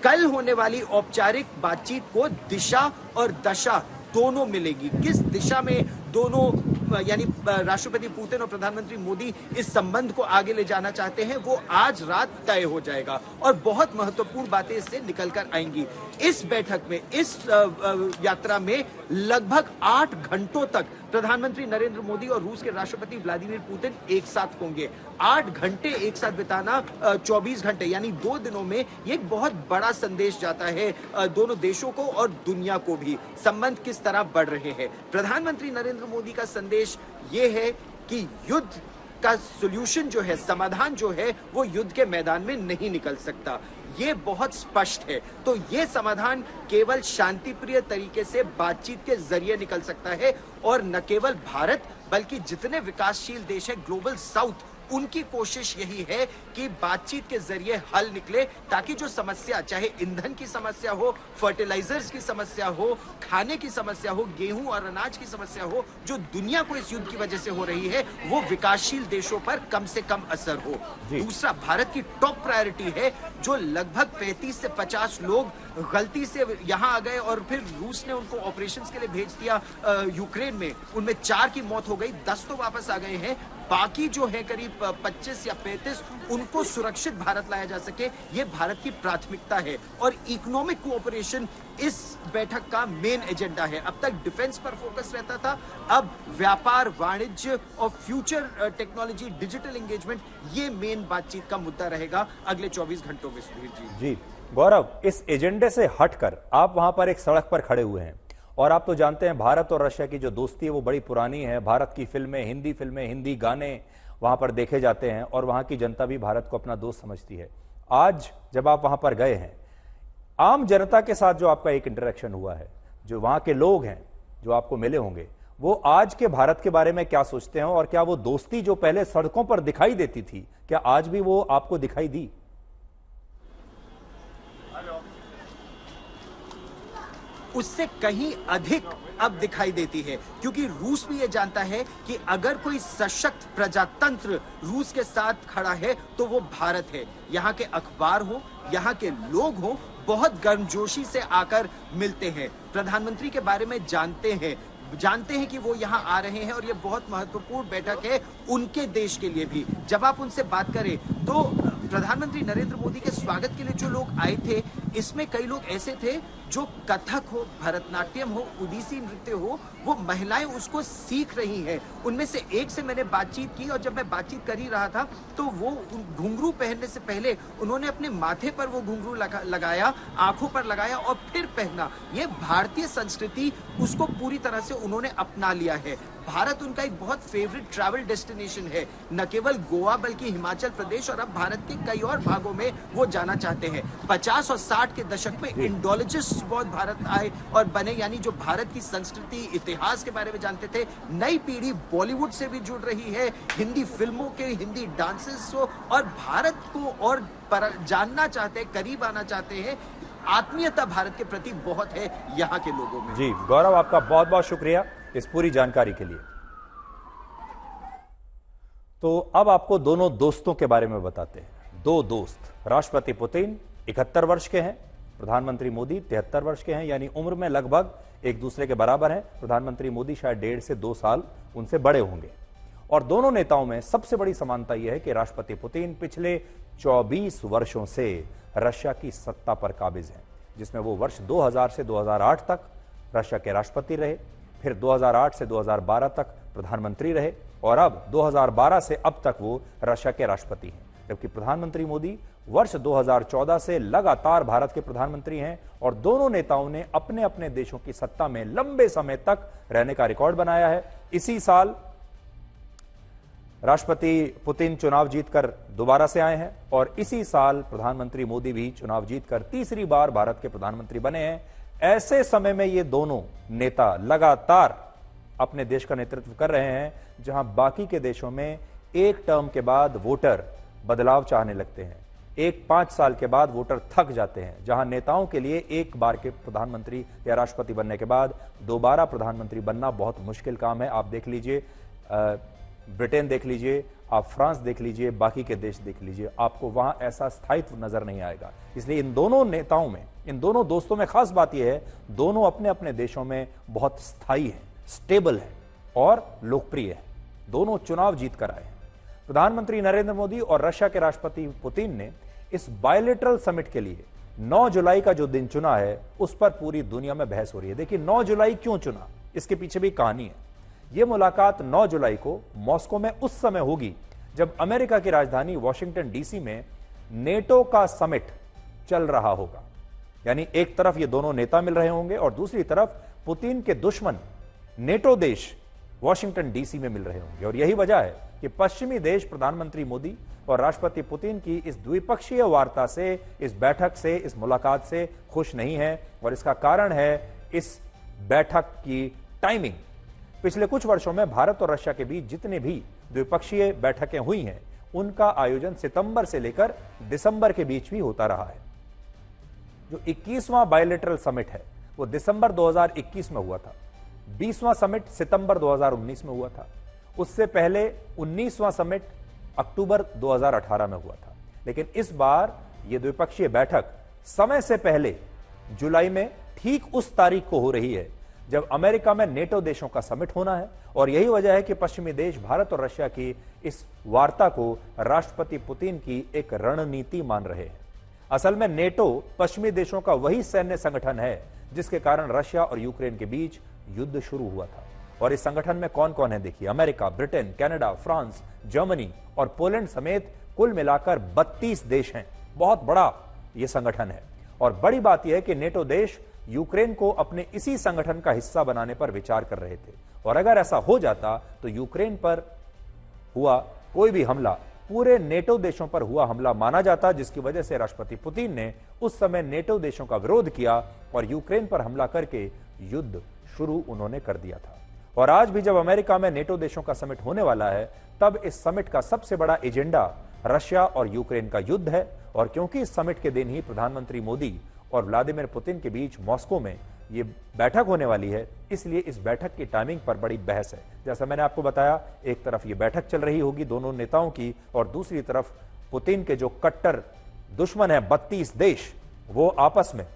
कल होने वाली औपचारिक बातचीत को दिशा और दशा दोनों मिलेगी। किस दिशा में दोनों, यानी राष्ट्रपति पुतिन और प्रधानमंत्री मोदी इस संबंध को आगे ले जाना चाहते हैं, वो आज रात तय हो जाएगा, और बहुत महत्वपूर्ण बातें इससे निकलकर आएंगी। इस बैठक में, इस यात्रा में लगभग 8 घंटों तक प्रधानमंत्री नरेंद्र मोदी और रूस के राष्ट्रपति व्लादिमीर पुतिन एक साथ होंगे। 8 घंटे एक साथ बिताना 24 घंटे यानी 2 दिनों में, ये एक बहुत बड़ा संदेश जाता है दोनों देशों को और दुनिया को भी। संबंध किस तरह बढ़ रहे हैं। प्रधानमंत्री नरेंद्र मोदी का संदेश ये है कि युद्ध का सॉल्यूशन जो है, समाधान जो है, वो युद्ध के मैदान में नहीं निकल सकता। ये बहुत स्पष्ट है। तो ये समाधान केवल शांतिप्रिय तरीके से बातचीत के जरिए निकल सकता है, और न केवल भारत बल्कि जितने विकासशील देश हैं, ग्लोबल साउथ, उनकी कोशिश यही है कि बातचीत के जरिए हल निकले, ताकि जो समस्या, चाहे ईंधन की समस्या हो, फर्टिलाइजर्स की समस्या हो, खाने की समस्या हो, गेहूं और अनाज की समस्या हो, जो दुनिया को इस युद्ध की वजह से हो रही है, वो विकासशील देशों पर कम से कम असर हो। दूसरा, भारत की टॉप प्रायोरिटी है, जो लगभग 35 से 50 लोग गलती से यहां आ गए और फिर रूस ने उनको ऑपरेशंस के लिए भेज दिया यूक्रेन में, उनमें 4 की मौत हो गई, 10 तो वापस आ गए हैं। बाकी जो है करीब 25 या 35, उनको सुरक्षित भारत लाया जा सके, ये भारत की प्राथमिकता है। और इकोनॉमिक कोऑपरेशन इस बैठक का मेन एजेंडा है। अब तक डिफेंस पर फोकस रहता था, अब व्यापार, वाणिज्य और फ्यूचर टेक्नोलॉजी, डिजिटल एंगेजमेंट, ये मेन बातचीत का मुद्दा रहेगा अगले 24 घंटों में। सुधीर जी। गौरव, इस एजेंडे से हटकर आप वहां पर एक सड़क पर खड़े हुए हैं, और आप तो जानते हैं भारत और रशिया की जो दोस्ती है वो बड़ी पुरानी है। भारत की फिल्में, हिंदी गाने वहां पर देखे जाते हैं, और वहां की जनता भी भारत को अपना दोस्त समझती है। आज जब आप वहां पर गए हैं, आम जनता के साथ जो आपका एक इंटरेक्शन हुआ है, जो वहां के लोग हैं जो आपको मिले होंगे, वो आज के भारत के बारे में क्या सोचते हैं, और क्या वो दोस्ती जो पहले सड़कों पर दिखाई देती थी, क्या आज भी वो आपको दिखाई दी? उससे कहीं अधिक अब दिखाई देती है, क्योंकि रूस भी ये जानता है कि अगर कोई सशक्त प्रजातंत्र रूस के साथ खड़ा है तो वो भारत है। यहाँ के अखबार हो, यहाँ के लोग हो, बहुत गर्मजोशी से आकर मिलते हैं, प्रधानमंत्री के बारे में जानते हैं कि वो यहाँ आ रहे हैं और ये बहुत महत्वपूर्ण बैठक है उनके देश के लिए भी। जब आप उनसे बात करें तो प्रधानमंत्री नरेंद्र मोदी के स्वागत के लिए जो लोग आए थे, इसमें कई लोग ऐसे थे जो कथक हो, भरतनाट्यम हो, ओडिसी नृत्य हो, वो महिलाएं उसको सीख रही हैं। उनमें से एक से मैंने बातचीत की और जब मैं बातचीत कर ही रहा था तो वो घुंघरू पहनने से पहले उन्होंने अपने माथे पर वो घुंघरू लगाया, आंखों पर लगाया और फिर पहना। ये भारतीय संस्कृति, उसको पूरी तरह से उन्होंने अपना लिया है। भारत उनका एक बहुत फेवरेट ट्रैवल डेस्टिनेशन है, न केवल गोवा बल्कि हिमाचल प्रदेश और अब भारत के कई और भागों में वो जाना चाहते हैं। 50 और 60 के दशक में इंडोलॉजिस्ट बहुत भारत आए और बने, यानी जो भारत की संस्कृति इतिहास के बारे में जानते थे। नई पीढ़ी बॉलीवुड से भी जुड़ रही है, हिंदी फिल्मों के हिंदी डांसेस हो, और भारत को और जानना चाहते हैं, करीब आना चाहते हैं। आत्मीयता भारत के प्रति बहुत है यहाँ के लोगों में। जी गौरव, आपका बहुत बहुत शुक्रिया इस पूरी जानकारी के लिए। तो अब आपको दोनों दोस्तों के बारे में बताते हैं। दो दोस्त, राष्ट्रपति पुतिन 71 वर्ष के हैं, प्रधानमंत्री मोदी 73 वर्ष के हैं, यानी उम्र में लगभग एक दूसरे के बराबर हैं। प्रधानमंत्री मोदी शायद 1.5 से 2 साल उनसे बड़े होंगे। और दोनों नेताओं में सबसे बड़ी समानता यह है कि राष्ट्रपति पुतिन पिछले 24 वर्षों से रशिया की सत्ता पर काबिज हैं, जिसमें वो वर्ष 2000 से 2008 तक रशिया के राष्ट्रपति रहे, फिर 2008 से 2012 तक प्रधानमंत्री रहे और अब 2012 से अब तक वो रशिया के राष्ट्रपति हैं। जबकि प्रधानमंत्री मोदी वर्ष 2014 से लगातार भारत के प्रधानमंत्री हैं और दोनों नेताओं ने अपने अपने देशों की सत्ता में लंबे समय तक रहने का रिकॉर्ड बनाया है। इसी साल राष्ट्रपति पुतिन चुनाव जीतकर दोबारा से आए हैं और इसी साल प्रधानमंत्री मोदी भी चुनाव जीतकर तीसरी बार भारत के प्रधानमंत्री बने हैं। ऐसे समय में ये दोनों नेता लगातार अपने देश का नेतृत्व कर रहे हैं, जहां बाकी के देशों में एक टर्म के बाद वोटर बदलाव चाहने लगते हैं, 5 साल के बाद वोटर थक जाते हैं। जहां नेताओं के लिए एक बार के प्रधानमंत्री या राष्ट्रपति बनने के बाद दोबारा प्रधानमंत्री बनना बहुत मुश्किल काम है। आप देख लीजिए, ब्रिटेन देख लीजिए, आप फ्रांस देख लीजिए, बाकी के देश देख लीजिए, आपको वहां ऐसा स्थायित्व नजर नहीं आएगा। इसलिए इन दोनों नेताओं में, इन दोनों दोस्तों में खास बात यह है, दोनों अपने अपने देशों में बहुत स्थायी हैं, स्टेबल है और लोकप्रिय है। दोनों चुनाव जीत कर आए हैं। प्रधानमंत्री नरेंद्र मोदी और रशिया के राष्ट्रपति पुतिन ने इस बायलैटरल समिट के लिए 9 जुलाई का जो दिन चुना है, उस पर पूरी दुनिया में बहस हो रही है। देखिए 9 जुलाई क्यों चुना, इसके पीछे भी कहानी है। यह मुलाकात 9 जुलाई को मॉस्को में उस समय होगी जब अमेरिका की राजधानी वॉशिंगटन डीसी में नेटो का समिट चल रहा होगा। यानी एक तरफ ये दोनों नेता मिल रहे होंगे और दूसरी तरफ पुतिन के दुश्मन नेटो देश वॉशिंगटन डीसी में मिल रहे होंगे। और यही वजह है कि पश्चिमी देश प्रधानमंत्री मोदी और राष्ट्रपति पुतिन की इस द्विपक्षीय वार्ता से, इस बैठक से, इस मुलाकात से खुश नहीं है। और इसका कारण है इस बैठक की टाइमिंग। पिछले कुछ वर्षों में भारत और रशिया के बीच जितने भी द्विपक्षीय बैठकें हुई हैं, उनका आयोजन सितंबर से लेकर दिसंबर के बीच भी होता रहा है। जो 21वां बायलैटरल समिट है वो दिसंबर 2021 में हुआ था, 20वां समिट सितंबर 2019 में हुआ था, उससे पहले 19वां समिट अक्टूबर 2018 में हुआ था। लेकिन इस बार यह द्विपक्षीय बैठक समय से पहले जुलाई में ठीक उस तारीख को हो रही है जब अमेरिका में नेटो देशों का समिट होना है। और यही वजह है कि पश्चिमी देश भारत और रशिया की इस वार्ता को राष्ट्रपति पुतिन की एक रणनीति मान रहे हैं। असल में नेटो पश्चिमी देशों का वही सैन्य संगठन है जिसके कारण रशिया और यूक्रेन के बीच युद्ध शुरू हुआ था। और इस संगठन में कौन कौन है देखिए, America, Britain, Canada, France, Germany और पोलैंड समेत कुल मिलाकर 32 देश हैं। बहुत बड़ा यह संगठन है। और बड़ी बात यह है कि नेटो देश यूक्रेन को अपने इसी संगठन का हिस्सा बनाने पर विचार कर रहे थे। और अगर ऐसा हो जाता तो यूक्रेन पर हुआ कोई भी हमला पूरे नेटो देशों पर हुआ हमला माना जाता, जिसकी वजह से राष्ट्रपति पुतिन ने उस समय नेटो देशों का विरोध किया और यूक्रेन पर हमला करके युद्ध शुरू उन्होंने कर दिया था। और आज भी जब अमेरिका में नेटो देशों का समिट होने वाला है, तब इस समिट का सबसे बड़ा एजेंडा रशिया और यूक्रेन का युद्ध है। और क्योंकि इस समिट के दिन ही प्रधानमंत्री मोदी और व्लादिमीर पुतिन के बीच मॉस्को में ये बैठक होने वाली है, इसलिए इस बैठक की टाइमिंग पर बड़ी बहस है। जैसा मैंने आपको बताया, एक तरफ ये बैठक चल रही होगी दोनों नेताओं की, और दूसरी तरफ पुतिन के जो कट्टर दुश्मन है 32 देश, वो आपस में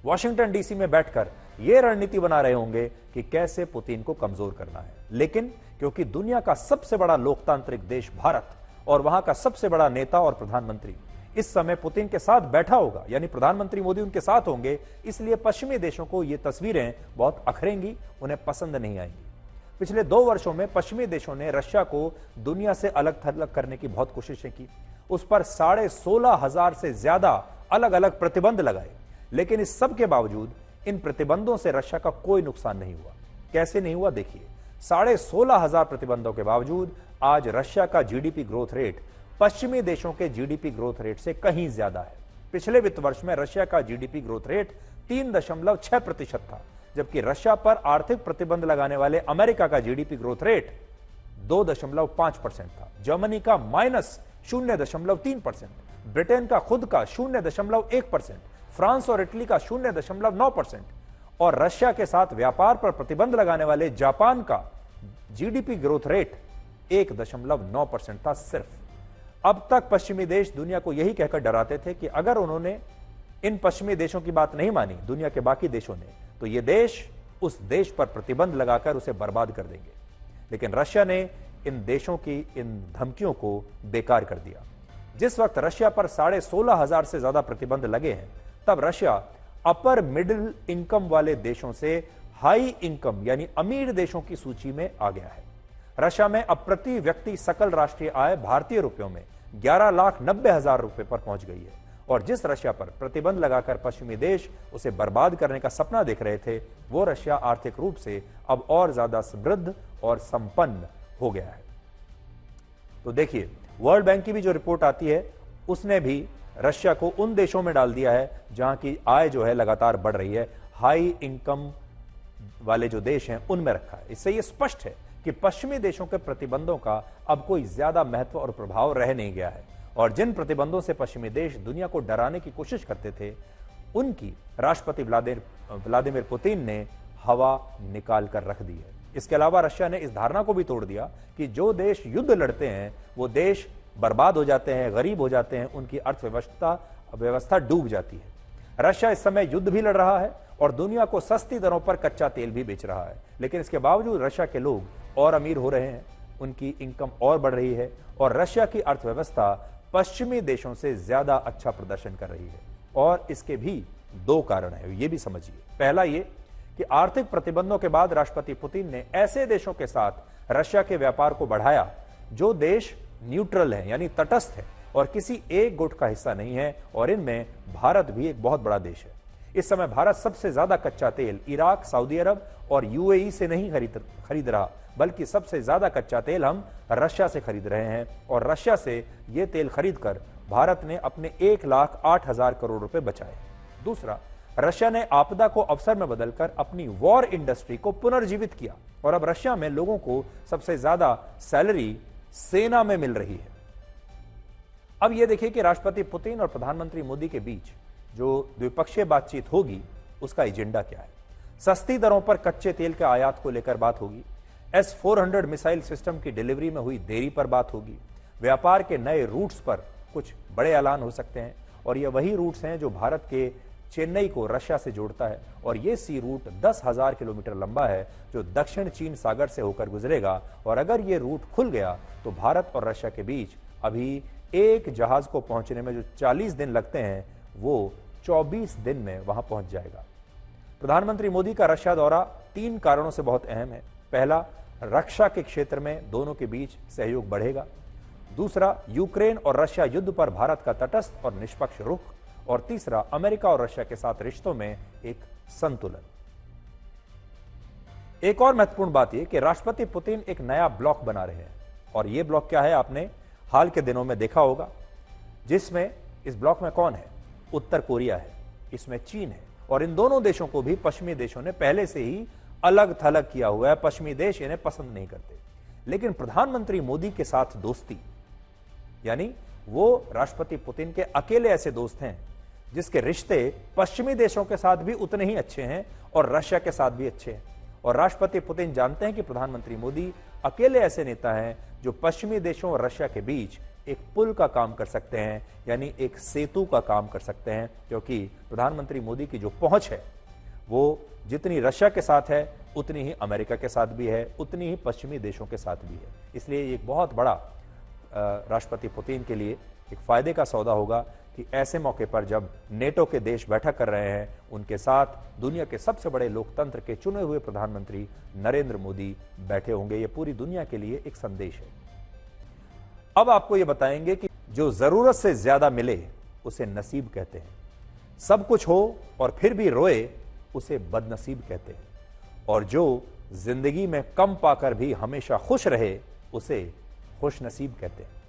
वॉशिंगटन डीसी में बैठकर यह रणनीति बना रहे होंगे कि कैसे पुतिन को कमजोर करना है। लेकिन क्योंकि दुनिया का सबसे बड़ा लोकतांत्रिक देश भारत और वहां का सबसे बड़ा नेता और प्रधानमंत्री इस समय पुतिन के साथ बैठा होगा, यानी प्रधानमंत्री मोदी उनके साथ होंगे, इसलिए पश्चिमी देशों को ये तस्वीरें बहुत अखरेंगी, उन्हें पसंद नहीं आएंगी। पिछले 2 वर्षों में पश्चिमी देशों ने रशिया को दुनिया से अलग थलग करने की बहुत कोशिशें की, उस पर 16,500 से ज्यादा अलग अलग प्रतिबंध लगाए, लेकिन इस सब के बावजूद इन प्रतिबंधों से रशिया का कोई नुकसान नहीं हुआ। कैसे नहीं हुआ देखिए, 16,500 प्रतिबंधों के बावजूद आज रशिया का जीडीपी ग्रोथ रेट पश्चिमी देशों के जीडीपी ग्रोथ रेट से कहीं ज्यादा है। पिछले वित्त वर्ष में रशिया का जीडीपी ग्रोथ रेट 3.6% था, जबकि रशिया पर आर्थिक प्रतिबंध लगाने वाले अमेरिका का जीडीपी ग्रोथ रेट 2.5% था, जर्मनी का -0.3%, ब्रिटेन का खुद का 0.1%, फ्रांस और इटली का 0.9% और रशिया के साथ व्यापार पर प्रतिबंध लगाने वाले जापान का जीडीपी ग्रोथ रेट 1.9% था सिर्फ। अब तक पश्चिमी देश दुनिया को यही कहकर डराते थे कि अगर उन्होंने इन पश्चिमी देशों की बात नहीं मानी, दुनिया के बाकी देशों ने, तो ये देश उस देश पर प्रतिबंध लगाकर उसे बर्बाद कर देंगे। लेकिन रशिया ने इन देशों की इन धमकियों को बेकार कर दिया। जिस वक्त रशिया पर 16,500 से ज्यादा प्रतिबंध लगे हैं, तब रशिया अपर मिडिल इनकम वाले देशों से हाई इनकम यानी अमीर देशों की सूची में आ गया है। रशिया में अब प्रति व्यक्ति सकल राष्ट्रीय आय भारतीय रुपयों में 11,90,000 रुपए पर पहुंच गई है, और जिस रशिया पर प्रतिबंध लगाकर पश्चिमी देश उसे बर्बाद करने का सपना देख रहे थे, वो रशिया आर्थिक रूप से अब और ज्यादा समृद्ध और संपन्न हो गया है। तो देखिए, वर्ल्ड बैंक की भी जो रिपोर्ट आती है उसने भी रशिया को उन देशों में डाल दिया है जहां की आय जो है लगातार बढ़ रही है, हाई इनकम वाले जो देश हैं उनमें रखा है। इससे यह स्पष्ट है कि पश्चिमी देशों के प्रतिबंधों का अब कोई ज्यादा महत्व और प्रभाव रह नहीं गया है, और जिन प्रतिबंधों से पश्चिमी देश दुनिया को डराने की कोशिश करते थे, उनकी राष्ट्रपति व्लादिमीर पुतिन ने हवा निकाल कर रख दी है। इसके अलावा रशिया ने इस धारणा को भी तोड़ दिया कि जो देश युद्ध लड़ते हैं वो देश बर्बाद हो जाते हैं, गरीब हो जाते हैं, उनकी अर्थव्यवस्था डूब जाती है। रशिया इस समय युद्ध भी लड़ रहा है और दुनिया को सस्ती दरों पर कच्चा तेल भी बेच रहा है, लेकिन इसके बावजूद रशिया के लोग और अमीर हो रहे हैं, उनकी इनकम और बढ़ रही है, और रशिया की अर्थव्यवस्था पश्चिमी देशों से ज्यादा अच्छा प्रदर्शन कर रही है। और इसके भी 2 कारण है, ये भी समझिए। पहला ये कि आर्थिक प्रतिबंधों के बाद राष्ट्रपति पुतिन ने ऐसे देशों के साथ रशिया के व्यापार को बढ़ाया जो देश न्यूट्रल है, यानी तटस्थ है और किसी एक गुट का हिस्सा नहीं है, और इनमें भारत भी एक बहुत बड़ा देश है। इस समय भारत सबसे ज्यादा कच्चा तेल इराक, सऊदी अरब और यूएई से नहीं खरीद रहा, बल्कि सबसे ज्यादा कच्चा तेल हम रशिया से खरीद रहे हैं, और रशिया से यह तेल खरीदकर भारत ने अपने 1,08,000 करोड़ रुपए बचाए। दूसरा, रशिया ने आपदा को अवसर में बदलकर अपनी वॉर इंडस्ट्री को पुनर्जीवित किया, और अब रशिया में लोगों को सबसे ज्यादा सैलरी सेना में मिल रही है। अब यह देखिए कि राष्ट्रपति पुतिन और प्रधानमंत्री मोदी के बीच जो द्विपक्षीय बातचीत होगी उसका एजेंडा क्या है। सस्ती दरों पर कच्चे तेल के आयात को लेकर बात होगी, S-400 मिसाइल सिस्टम की डिलीवरी में हुई देरी पर बात होगी, व्यापार के नए रूट्स पर कुछ बड़े ऐलान हो सकते हैं, और ये वही रूट्स हैं जो भारत के चेन्नई को रशिया से जोड़ता है, और ये सी रूट 10,000 किलोमीटर लंबा है जो दक्षिण चीन सागर से होकर गुजरेगा, और अगर ये रूट खुल गया तो भारत और रशिया के बीच अभी एक जहाज को पहुंचने में जो 40 दिन लगते हैं वो 24 दिन में वहां पहुंच जाएगा। प्रधानमंत्री मोदी का रशिया दौरा 3 कारणों से बहुत अहम है। पहला, रक्षा के क्षेत्र में दोनों के बीच सहयोग बढ़ेगा। दूसरा, यूक्रेन और रशिया युद्ध पर भारत का तटस्थ और निष्पक्ष रुख, और तीसरा, अमेरिका और रशिया के साथ रिश्तों में एक संतुलन। एक और महत्वपूर्ण बात यह कि राष्ट्रपति पुतिन एक नया ब्लॉक बना रहे हैं, और यह ब्लॉक क्या है आपने हाल के दिनों में देखा होगा, जिसमें इस ब्लॉक में कौन है? उत्तर कोरिया है, इसमें चीन है, और इन दोनों देशों को भी पश्चिमी देशों ने पहले से ही अलग थलग किया हुआ है। पश्चिमी देश इन्हें पसंद नहीं करते, लेकिन प्रधानमंत्री मोदी के साथ दोस्ती, यानी वो राष्ट्रपति पुतिन के अकेले ऐसे दोस्त हैं जिसके रिश्ते पश्चिमी देशों के साथ भी उतने ही अच्छे हैं और रशिया के साथ भी अच्छे हैं। और राष्ट्रपति पुतिन जानते हैं कि प्रधानमंत्री मोदी अकेले ऐसे नेता हैं जो पश्चिमी देशों और रशिया के बीच एक पुल का काम कर सकते हैं, यानी एक सेतु का काम कर सकते हैं, क्योंकि प्रधानमंत्री मोदी की जो पहुंच है वो जितनी रशिया के साथ है उतनी ही अमेरिका के साथ भी है, उतनी ही पश्चिमी देशों के साथ भी है। इसलिए ये एक बहुत बड़ा राष्ट्रपति पुतिन के लिए एक फायदे का सौदा होगा कि ऐसे मौके पर जब नेटो के देश बैठक कर रहे हैं, उनके साथ दुनिया के सबसे बड़े लोकतंत्र के चुने हुए प्रधानमंत्री नरेंद्र मोदी बैठे होंगे। ये पूरी दुनिया के लिए एक संदेश है। अब आपको ये बताएंगे कि जो जरूरत से ज्यादा मिले उसे नसीब कहते हैं, सब कुछ हो और फिर भी रोए उसे बदनसीब कहते हैं, और जो जिंदगी में कम पाकर भी हमेशा खुश रहे उसे खुशनसीब कहते हैं।